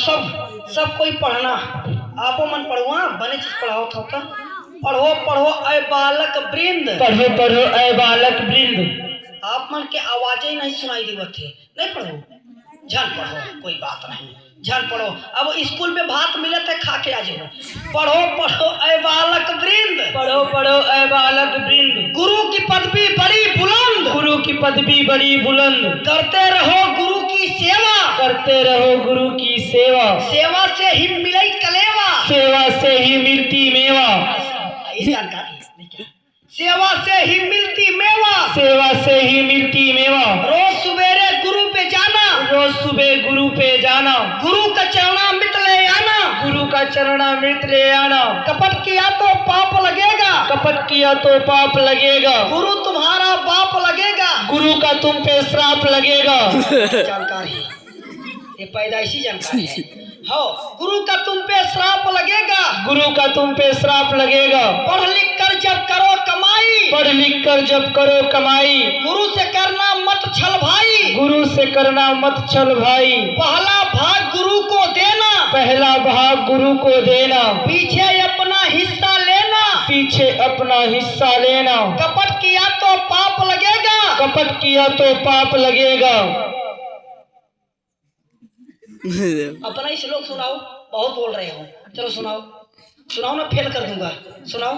सब कोई पढ़ना, आपो मन पढ़ो, बने चीज पढ़ाओ था। पढ़ो ऐ बालक वृंद, पढ़ो ऐ बालक वृंद। आप मन के आवाजें ही नहीं सुनाई देवत थे, नहीं पढ़ो, जान पढ़ो, कोई बात नहीं, जान पढ़ो। अब स्कूल में भात मिले थे, खा के आ जाओ। पढ़ो ऐ बालक वृंद, पढ़ो ऐ बालक वृंद। गुरु की पदवी बड़ी बुलंद, गुरु की पदवी बड़ी बुलंद। करते रहो गुरु की सेवा, करते रहो गुरु की सेवा। सेवा से ही मिले कलेवा, सेवा से ही मिलती मेवा। सेवा से ही मिलती मेवा, सेवा से ही मिलती मेवा। रोज सवेरे गुरु पे जाना, रोज सुबह गुरु पे जाना। गुरु का चरणामृत ले आना, गुरु का चरणामृत ले आना। कपट किया तो पाप लगेगा, कपट किया तो पाप लगेगा। गुरु तुम्हारा बाप लगेगा, गुरु का तुम पे श्राप लगेगा। जानकारी, ये पैदाइशी जानकारी है। हाँ, गुरु का तुम पे श्राप लगेगा, गुरु का तुम पे श्राप लगेगा। पढ़ लिख कर जब करो कमाई, पढ़ लिख कर जब करो कमाई। गुरु से करना मत छल भाई, गुरु से करना मत छल भाई। पहला भाग गुरु को देना, पहला भाग गुरु को देना। पीछे अपना हिस्सा लेना, पीछे अपना हिस्सा लेना। कपट किया तो पाप लगेगा, कपट किया तो पाप लगेगा। अपना ही श्लोक सुनाओ, बहुत बोल रहे हो, चलो सुनाओ ना, फेल कर दूंगा, सुनाओ,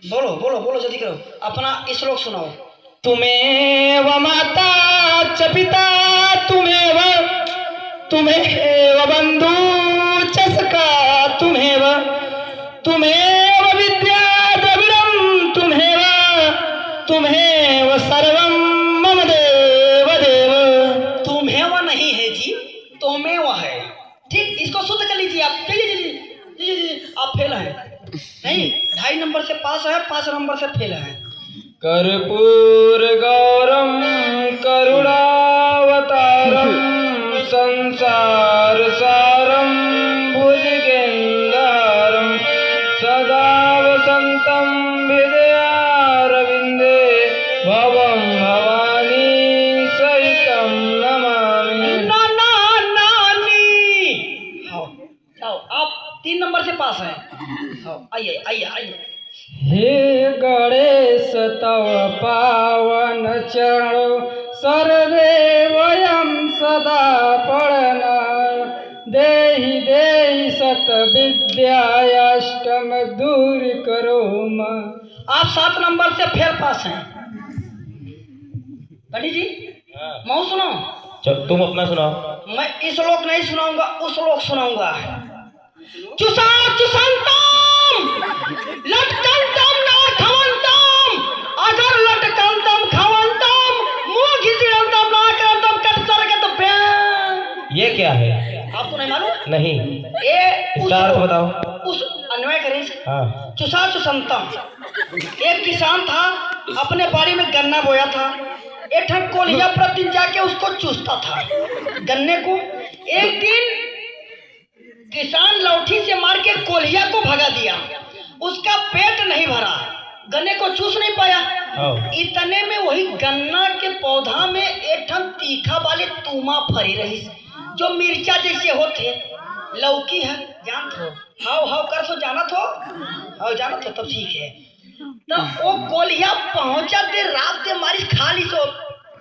बोलो जल्दी करो, अपना श्लोक सुनाओ। तुम्हें व माता च पिता, तुम्हें व बंधु च सखा, तुम्हें व विद्या द्रविड़म, तुम्हें व सर्वम मम देव देव। तुम्हें व नहीं है जी, तुम्हें व है, ठीक, इसको शुद्ध कर लीजिए आप। जी, आप फेल हैं, नहीं 2.5 नंबर से पास है, 5 नंबर से फेल है। कर्पूर गौरम करुणावतारम, संसार सारम भुजगेंद्रम, सदा वसंतम हृदयारविंदे, भवम भवानी सहितम नमामि। आओ, आप 3 नंबर से पास हैं। आइए। हे गणेश तव पावन चरणों सर्वे वयम सदा पढ़ना, देहि सत विद्याष्टम दूर करो मां। आप 7 नंबर से फेल पास हैं। पंडित जी मैं सुनाऊं? चल तुम अपना सुनाओ। मैं इस श्लोक नहीं सुनाऊंगा, उस श्लोक सुनाऊंगा। चुसा चुसंतम लटकंतम ना खवंतम, अगर लटकंतम खवंतम मुंह घिसड़ंतम ना करंतम कट सरगत पे। ये क्या है? आपको नहीं मालूम? नहीं, ये इसका अर्थ बताओ। उस अन्वय करें। हाँ। चुसा चुसंतम, एक किसान था, अपने बाड़ी में गन्ना बोया था। एक ठन कोलिया प्रतिदिन जाके उसको चूसता था गन्ने को। एक दिन किसान लौठी से मार के कोलिया को भगा दिया, उसका पेट नहीं भरा, गन्ने को चूस नहीं पाया। इतने में वही गन्ना के पौधा में एक ठन तीखा वाले तूमा फरी रही, जो मिर्चा जैसे होते। लौकी है, जानत हो? हाउ हाउ कर सो जानत हो? हाउ जानत हो? तब ठीक है। तब वो कोलिया पहुंचा दे रात के मारी खा ली सो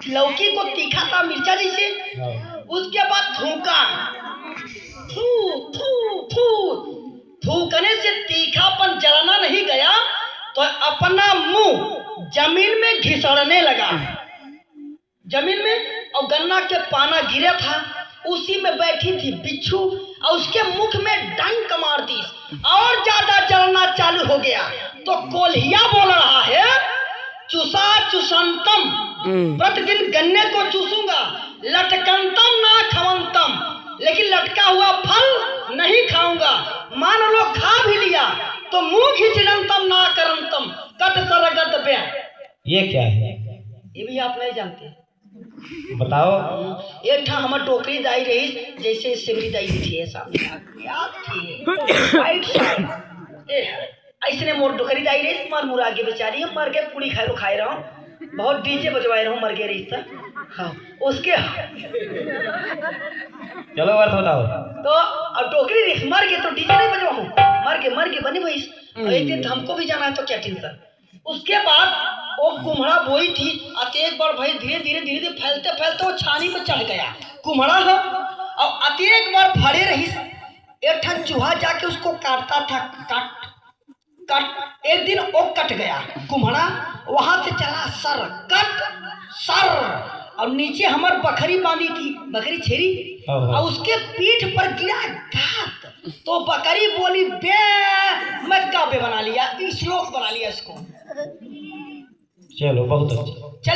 लौकी को, तीखा था मिर्चा जैसे। उसके बाद थूका, थू थू थू थूकने से तीखापन जलाना नहीं गया तो अपना मुंह जमीन में घिसड़ने लगा, जमीन में। और गन्ना के पाना गिरा था, उसी में बैठी थी बिच्छू, और उसके मुख में डंक मार दी और ज्यादा जलना चालू हो गया। तो कोल्हिया बोल रहा है, चुसा चुसंतम, प्रतिदिन गन्ने को चूसूंगा, लटकंतम ना खवंतम, लेकिन लटका हुआ फल नहीं खाऊंगा। मान लो खा भी लिया तो मुंह घिसड़ंतम ना करंतम कट सरगत पे। ये क्या है? ये भी आप नहीं जानते? बताओ। एक था हमार टोकरी दाई रही, जैसे सिवरी दाई थी ऐसा याद थी वाइट साइड ऐसने मोर टोकरी दाई रही, मार मुरा के बेचारी है, मर के पूरी खाए रहा हूँ, बहुत डीजे बजवाए रहा हूँ, मर गए रही था। हाँ उसके चलो अर्थ बताओ। तो अब टोकरी रही, मर गए तो डीजे नहीं बजवाऊँ, मर के बनी भैंस। एक दिन हमको भी जाना है तो क्या टेंशन। उसके बाद वो कुम्हड़ा बोई थी, अतेक बार भाई धीरे धीरे फैलते फैलते वो छानी पे चढ़ गया कुम्हड़ा है, और अतेक बार फड़े रही। एक ठन चूहा जाके उसको काटता था, काट एक दिन वो कट गया कुम्हड़ा, वहां से चला सर कट सर, और नीचे हमार बकरी बांधी थी, बकरी छेरी, और उसके पीठ पर गिरा घात, तो बकरी बोली बे, मैं काव्य बना लिया, श्लोक बना लिया इसको। चलो बहुत अच्छा।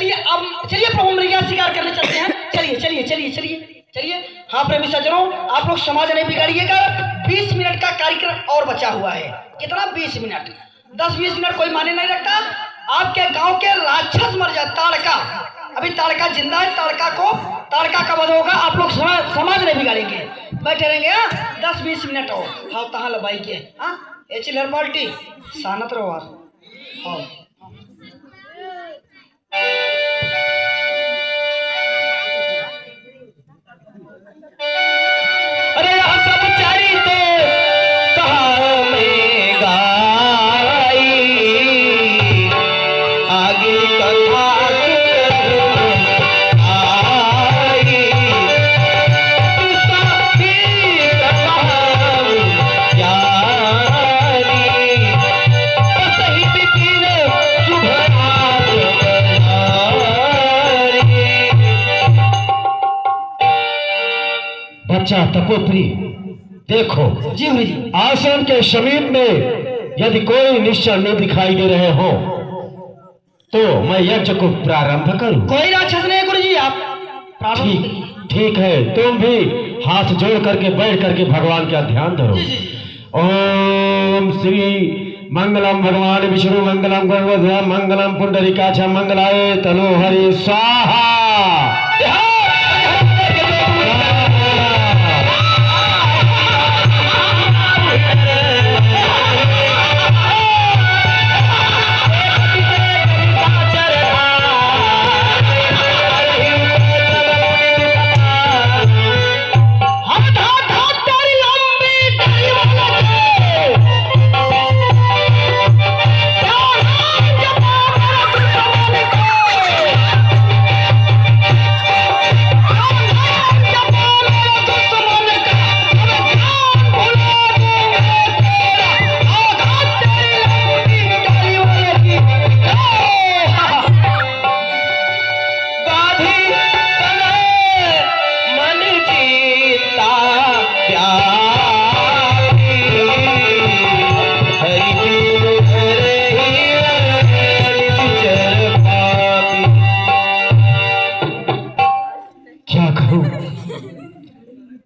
चलिए प्रभु मृगा शिकार करने चलते हैं। चलिए। हाँ प्रेमी सज्जनों, आप लोग समाज नहीं बिगाड़िएगा। 20 मिनट का कार्यक्रम और बचा हुआ है। कितना? 20 मिनट, 10-20 मिनट कोई माने नहीं रखता। आपके गांव के राक्षस मर जाए, ताड़का, अभी ताड़का जिंदा है, ताड़का का वध होगा। आप लोग समाज नहीं बिगाड़ेंगे, बैठे रहेंगे। 10-20 मिनट हो। हाँ तहाँ लबाई के, हाँ ये चिल्लर पार्टी सानत रहो। हाँ अरे यहाँ सब चरित कहाँ में गाई, आगे कथा आई, सभी कथा जारी, सही बिपिन शुभ बच्चा तपोत्री, देखो जी गुरु जी। आश्रम के समीप में यदि कोई निश्चल नहीं दिखाई दे रहे हो तो मैं यज्ञ को प्रारंभ करूं। कोई राक्षस नहीं गुरु जी, आप ठीक है, तुम भी हाथ जोड़ करके बैठ करके भगवान का ध्यान धरो। ओम श्री मंगलम भगवान विष्णु मंगलम गणपति मंगलम पुंडरीकाक्ष मंगलाय तनो हरि स्वाहा।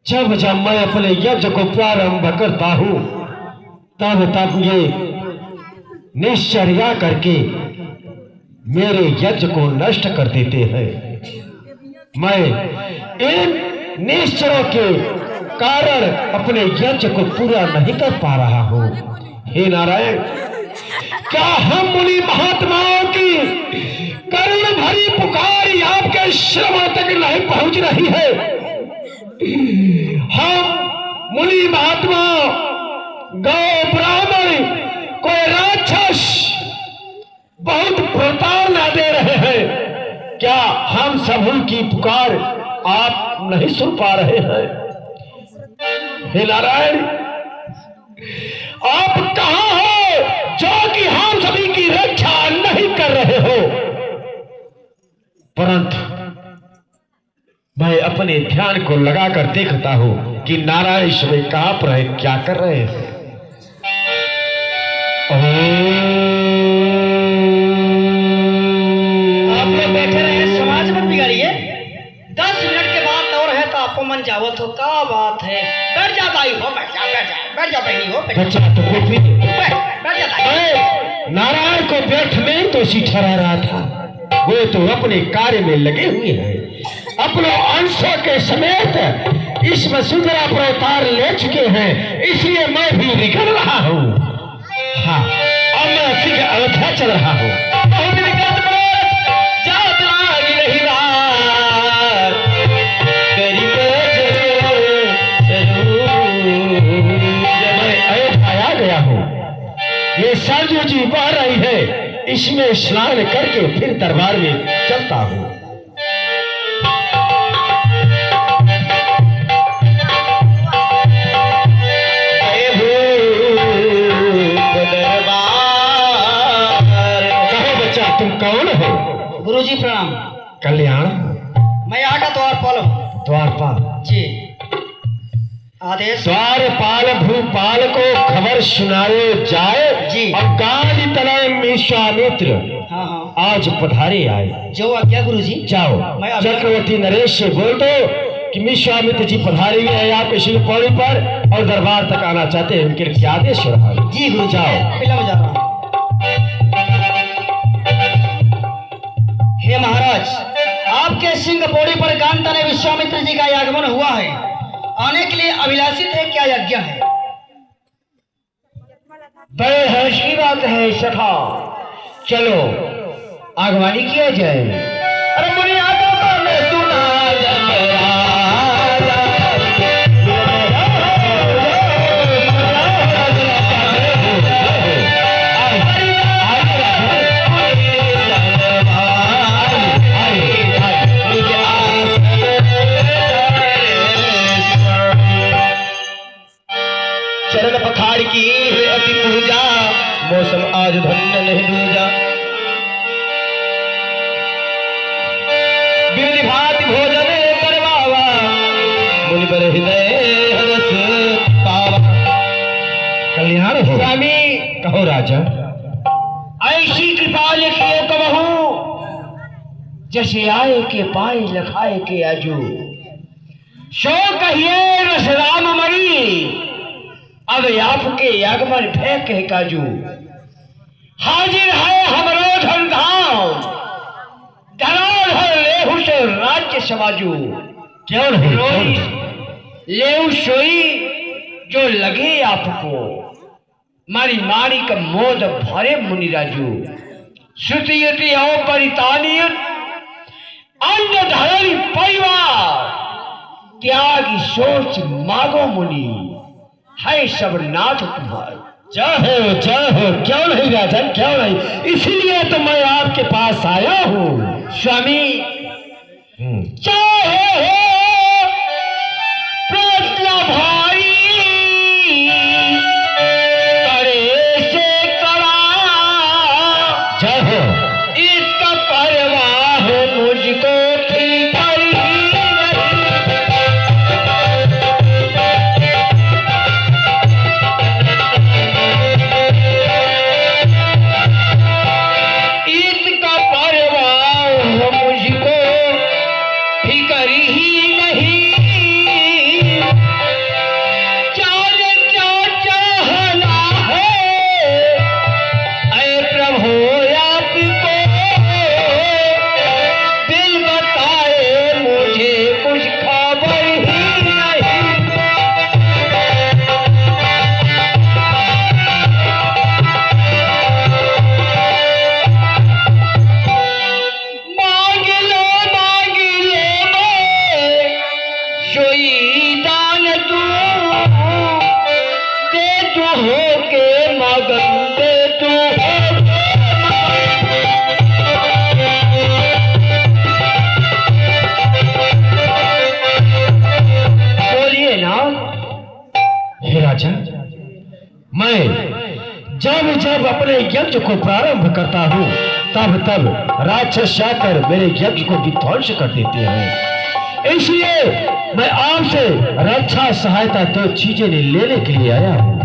जब जब मैं अपने यज्ञ को प्रारंभ करता हूँ तब तब ये निश्चर्या करके मेरे यज्ञ को नष्ट कर देते हैं। मैं इन निश्चरों के कारण अपने यज्ञ को पूरा नहीं कर पा रहा हूँ। हे नारायण, क्या हम मुनि महात्माओं की करुण भरी पुकार आपके श्रवण तक नहीं पहुंच रही है? हम मुनि महात्मा गौ ब्राह्मण कोई राक्षस बहुत प्रताड़ना दे रहे हैं। क्या हम सबों की पुकार आप नहीं सुन पा रहे हैं? हे नारायण, आप कहां हो जो कि हम सभी की रक्षा नहीं कर रहे हो? परंतु मैं अपने ध्यान को लगाकर देखता हूं कि नारायण इस समय कहां पर है, क्या कर रहे हैं। आप लोग बैठे रहे, समाज मत बिगाड़िए। 10 मिनट के बाद और है तो आपको मन जावत हो, क्या बात है? बैठ जा भाई हो, बैठ जा बहनी हो, बैठ बच्चा तो कॉफी जा दाई। नारायण को बैठने तो ठहरा रहा था, वो तो अपने कार्य में लगे हुए हैं। अपने अंशों के समेत इस वसुंधरा पर अवतार ले चुके हैं, इसलिए मैं भी निकल रहा हूँ। हाँ, अब मैं उसी के अयोध्या चल रहा हूँ। मैं अयोध्या आ गया हूँ। ये सरजू जी बह रही है, इसमें स्नान करके फिर दरबार में चलता हूँ। तुम कौन हो? गुरुजी प्रणाम। कल्याण, मैं यहाँ का द्वारपाल हूँ। द्वारपाल जी, आदेश। द्वारपाल भूपाल को खबर सुनाए जाए जी। और गाली तलय विश्वामित्र हाँ हाँ, आज पधारे आए। जो आज्ञा गुरुजी। जाओ, मैं अभी- चक्रवर्ती नरेश से बोल दो कि विश्वामित्र जी पधारे हुए हैं आपके शिव पौड़ी पर और दरबार तक आना चाहते हैं, उनके लिए आदेश हो रहा है। जी गुरु, जाओ। पहले मैं जा रहा हूँ। हे महाराज, आपके सिंह पौड़ी पर कांता ने विश्वामित्र जी का आगमन हुआ है, आने के लिए अभिलाषित है, क्या यज्ञ है? बड़े हर्ष की बात है सखा, चलो आगवानी किया जाए। अरे मुनि आगे में सुना चरण पखाड़ की है अति पूजा, मौसम आज धन्य नहीं दूजा। बिरधि भांति भोजन करवावा, मुनि बर हृदय हरस पावा। कल्याण हो स्वामी। कहो राजा। ऐसी कृपा लिखिए कबहू, जैसे आए के पाए लखाए के आजू। सो कहिए रस राम मरी, अब आपके आगमन भय कह काजू। हाजिर है हमरो धनधाम, धराधर लेहु से राज्य समाजू। क्यों नहीं लेहु सोई जो लगे आपको, मारी मारी का मोद भरे मुनि राजू। श्रुति हो परितानी अन्य धरणी परिवार, त्यागी सोच मागो मुनि, है सब नाथ तुम्हार। जय हो, क्यों नहीं राजन, क्यों नहीं, इसीलिए तो मैं आपके पास आया हूँ। स्वामी चाहे हो प्रश्न भाई, करे से करा। जय हो, इसका परवाह मुझको फिकर ही जब जब अपने यज्ञ को प्रारंभ करता हूँ तब तब राक्षस आकर मेरे यज्ञ को विध्वंस कर देते हैं। इसलिए मैं आपसे रक्षा सहायता दो चीजें लेने के लिए आया हूँ,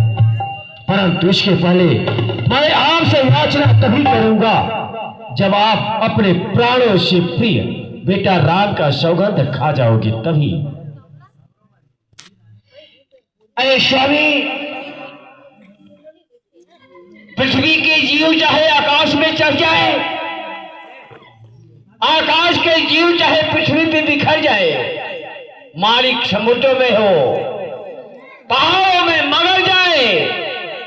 परंतु इसके पहले मैं आपसे याचना तभी करूंगा जब आप अपने प्राणों से प्रिय बेटा राम का सौगंध खा जाओगे तभी। अरे स्वामी, पृथ्वी के जीव चाहे आकाश में चढ़ जाए, आकाश के जीव चाहे पृथ्वी पे बिखर जाए, मालिक समुद्र में हो, पहाड़ों में मगर जाए,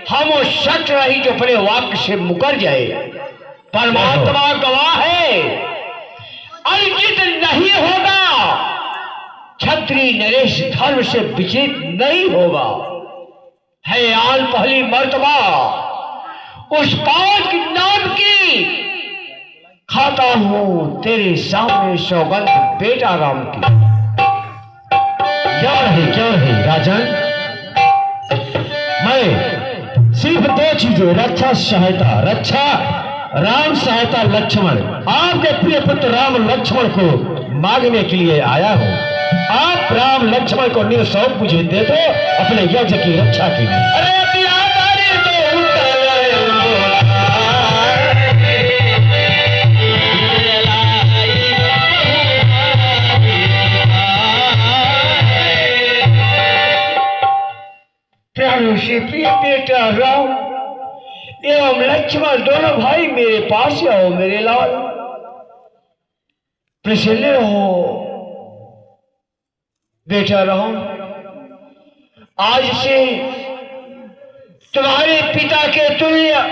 हम वो सच रही जो अपने वाक्य से मुकर जाए, परमात्मा गवाह है, अर्जित नहीं होगा, क्षत्रिय नरेश धर्म से विचलित नहीं होगा। है आल पहली मर्तबा उस पांच की नाम की खाता हूं तेरे सामने सौगंध बेटा राम की। क्या रहे राजन, मैं सिर्फ दो चीजें रक्षा सहायता, रक्षा राम सहायता लक्ष्मण, आपके प्रिय पुत्र राम लक्ष्मण को मांगने के लिए आया हूँ। आप राम लक्ष्मण को निःसौंप मुझे दे दो अपने यज्ञ की रक्षा के लिए। अरे प्राणों से प्रिय बेटा राम एवं लक्ष्मण दोनों भाई मेरे पास आओ मेरे लाल, प्रसन्न रहो बेटा राम। आज से तुम्हारे पिता के तुल्य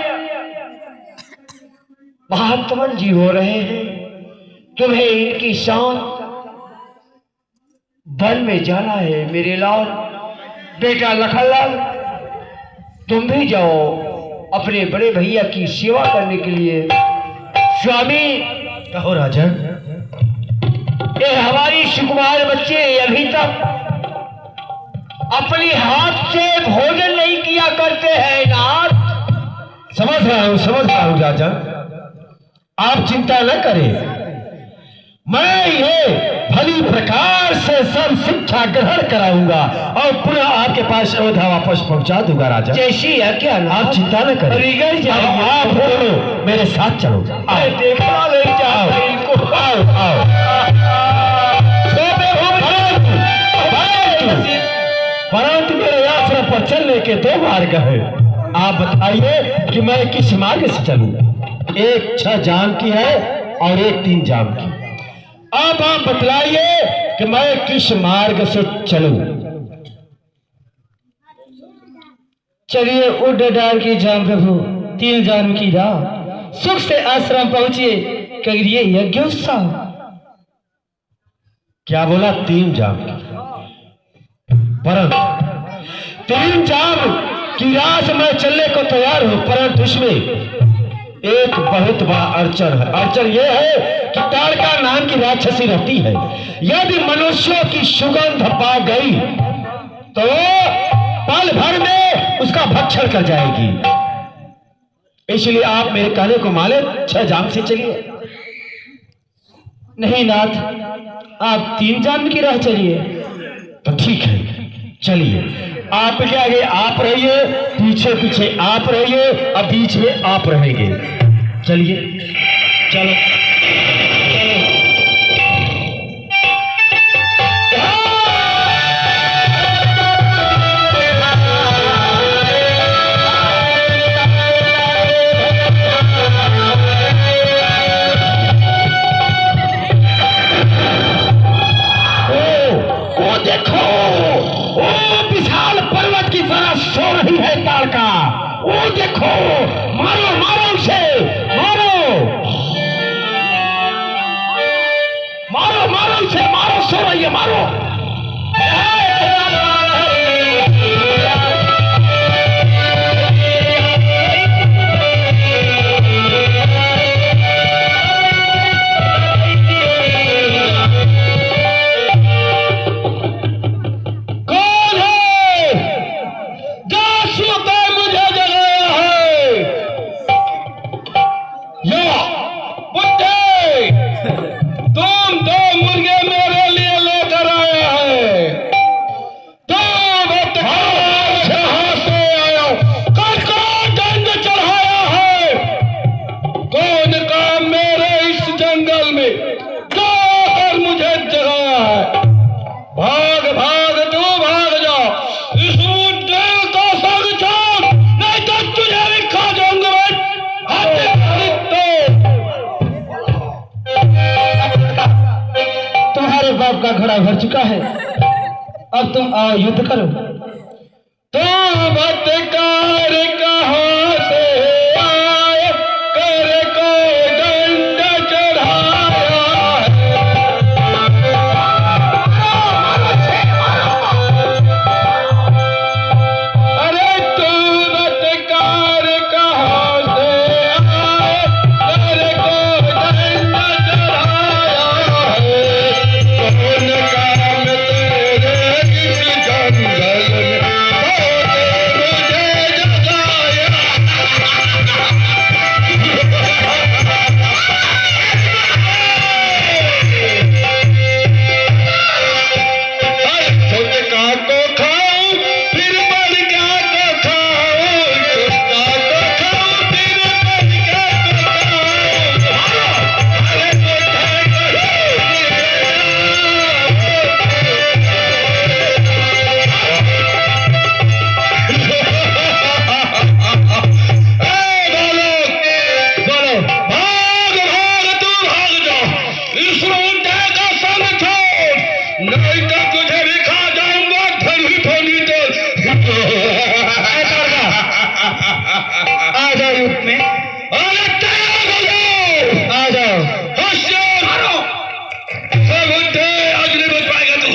महात्मन जी हो रहे हैं, तुम्हें इनकी शान वन में जाना है मेरे लाल। बेटा लखनलाल, तुम भी जाओ अपने बड़े भैया की सेवा करने के लिए। स्वामी, कहो राजन। ये हमारी सुकुमार बच्चे अभी तक अपने हाथ से भोजन नहीं किया करते हैं नाथ। समझ रहा हूँ राजन, आप चिंता न करें, मैं ये भली प्रकार से सब शिक्षा ग्रहण कराऊंगा और पुनः आपके पास अयोध्या वापस पहुंचा दूंगा राजा। जैसी है क्या आप चिंता न करें, रिगड़ जाओ। आप दोनों मेरे साथ चलो। देखना ले जाओ इनको। परंतु मेरे आश्रम पर चलने के दो मार्ग है, आप बताइए कि मैं किस मार्ग से चलूं। एक 6 जाम की है और एक 3 जाम की। अब आप बतलाइए कि मैं किस मार्ग से चलूं। चलिए उड्डार की जाम प्रभु, 3 जाम की राह, सुख से आश्रम पहुंचिए, करिए यज्ञोत्सव। क्या बोला? 3 जाम की। परंतु 3 जाम की राह से मैं चलने को तैयार हूं, परंतु इसमें एक बहुत बड़ा अड़चन है। अड़चन यह है कि ताड़का नाम की राक्षसी रहती है, यदि मनुष्यों की सुगंध पा गई तो पल भर में उसका भक्षण कर जाएगी। इसलिए आप मेरे कहने को माने 6 जाम से चलिए। नहीं नाथ, आप 3 जाम की राह चलिए। तो ठीक है, चलिए। आप के आगे आप रहिए, पीछे पीछे आप रहिए, अब बीच में आप रहेंगे। चलिए, चलो चलो। ओ देखो, ओ विशाल पर्वत की तरह सो रही है ताड़का। ओ देखो, मारो मारो उसे, मारो मारो मारो उसे, मारो, सो रही है, मारो। कौन है जो सोकर मुझे जगाया है? चुका है, अब तुम आओ युद्ध करो। तो बतकार कहाँ से आए, कर को दंड चढ़ाया है। अरे तू बतकार कहाँ से आए, कर को दंड चढ़ाया है। कौन काम तेरे इस जंगल में, मुझे जगाया। छोटका को खाऊं फिर बड़का को खाऊं, छोटका को खाऊं फिर बड़का को खाऊं। अरे बोलो, भाग भाग तू भाग जा, इस रोटे का संग छोड़, नहीं तो तुझे भी खा जाऊंगा धनी धनी तो। आ जाओ युद्ध में, अरे तैयार हो जाओ, आ जाओ, होशियार मारो, सब उठे, आज नहीं बच पाएगा तू।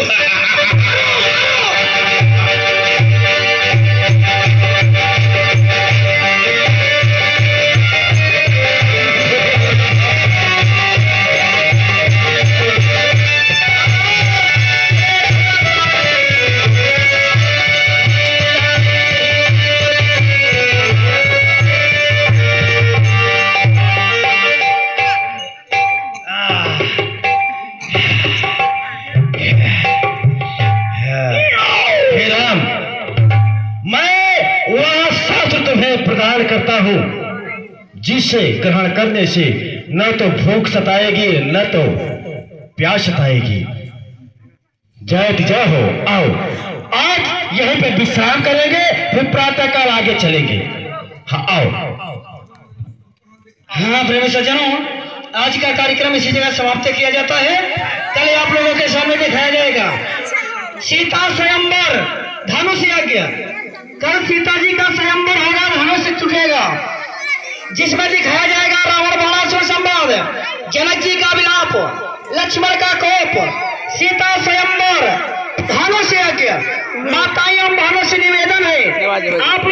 हे राम, मैं वह शास्त्र तुम्हें प्रदान करता हूँ जिसे ग्रहण करने से न तो भूख सताएगी न तो प्यास सताएगी। जय जय हो। आओ, आज यहीं पे विश्राम करेंगे, फिर प्रातः काल आगे चलेंगे। हाँ आओ। हाँ प्रेमी सज्जनों, आज का कार्यक्रम इसी जगह समाप्त किया जाता है। कल आप लोगों के सामने दिखाया जाएगा सीता स्वयंवर धनुष यज्ञ। कल सीता जी का स्वयंवर होगा, धनुष टूटेगा, जिसमें दिखाया जाएगा रावण बाणासुर संवाद, जनक जी का विलाप, लक्ष्मण का कोप, सीता स्वयंवर, धनुष यज्ञ। माताएं एवं बहनों से निवेदन है, आप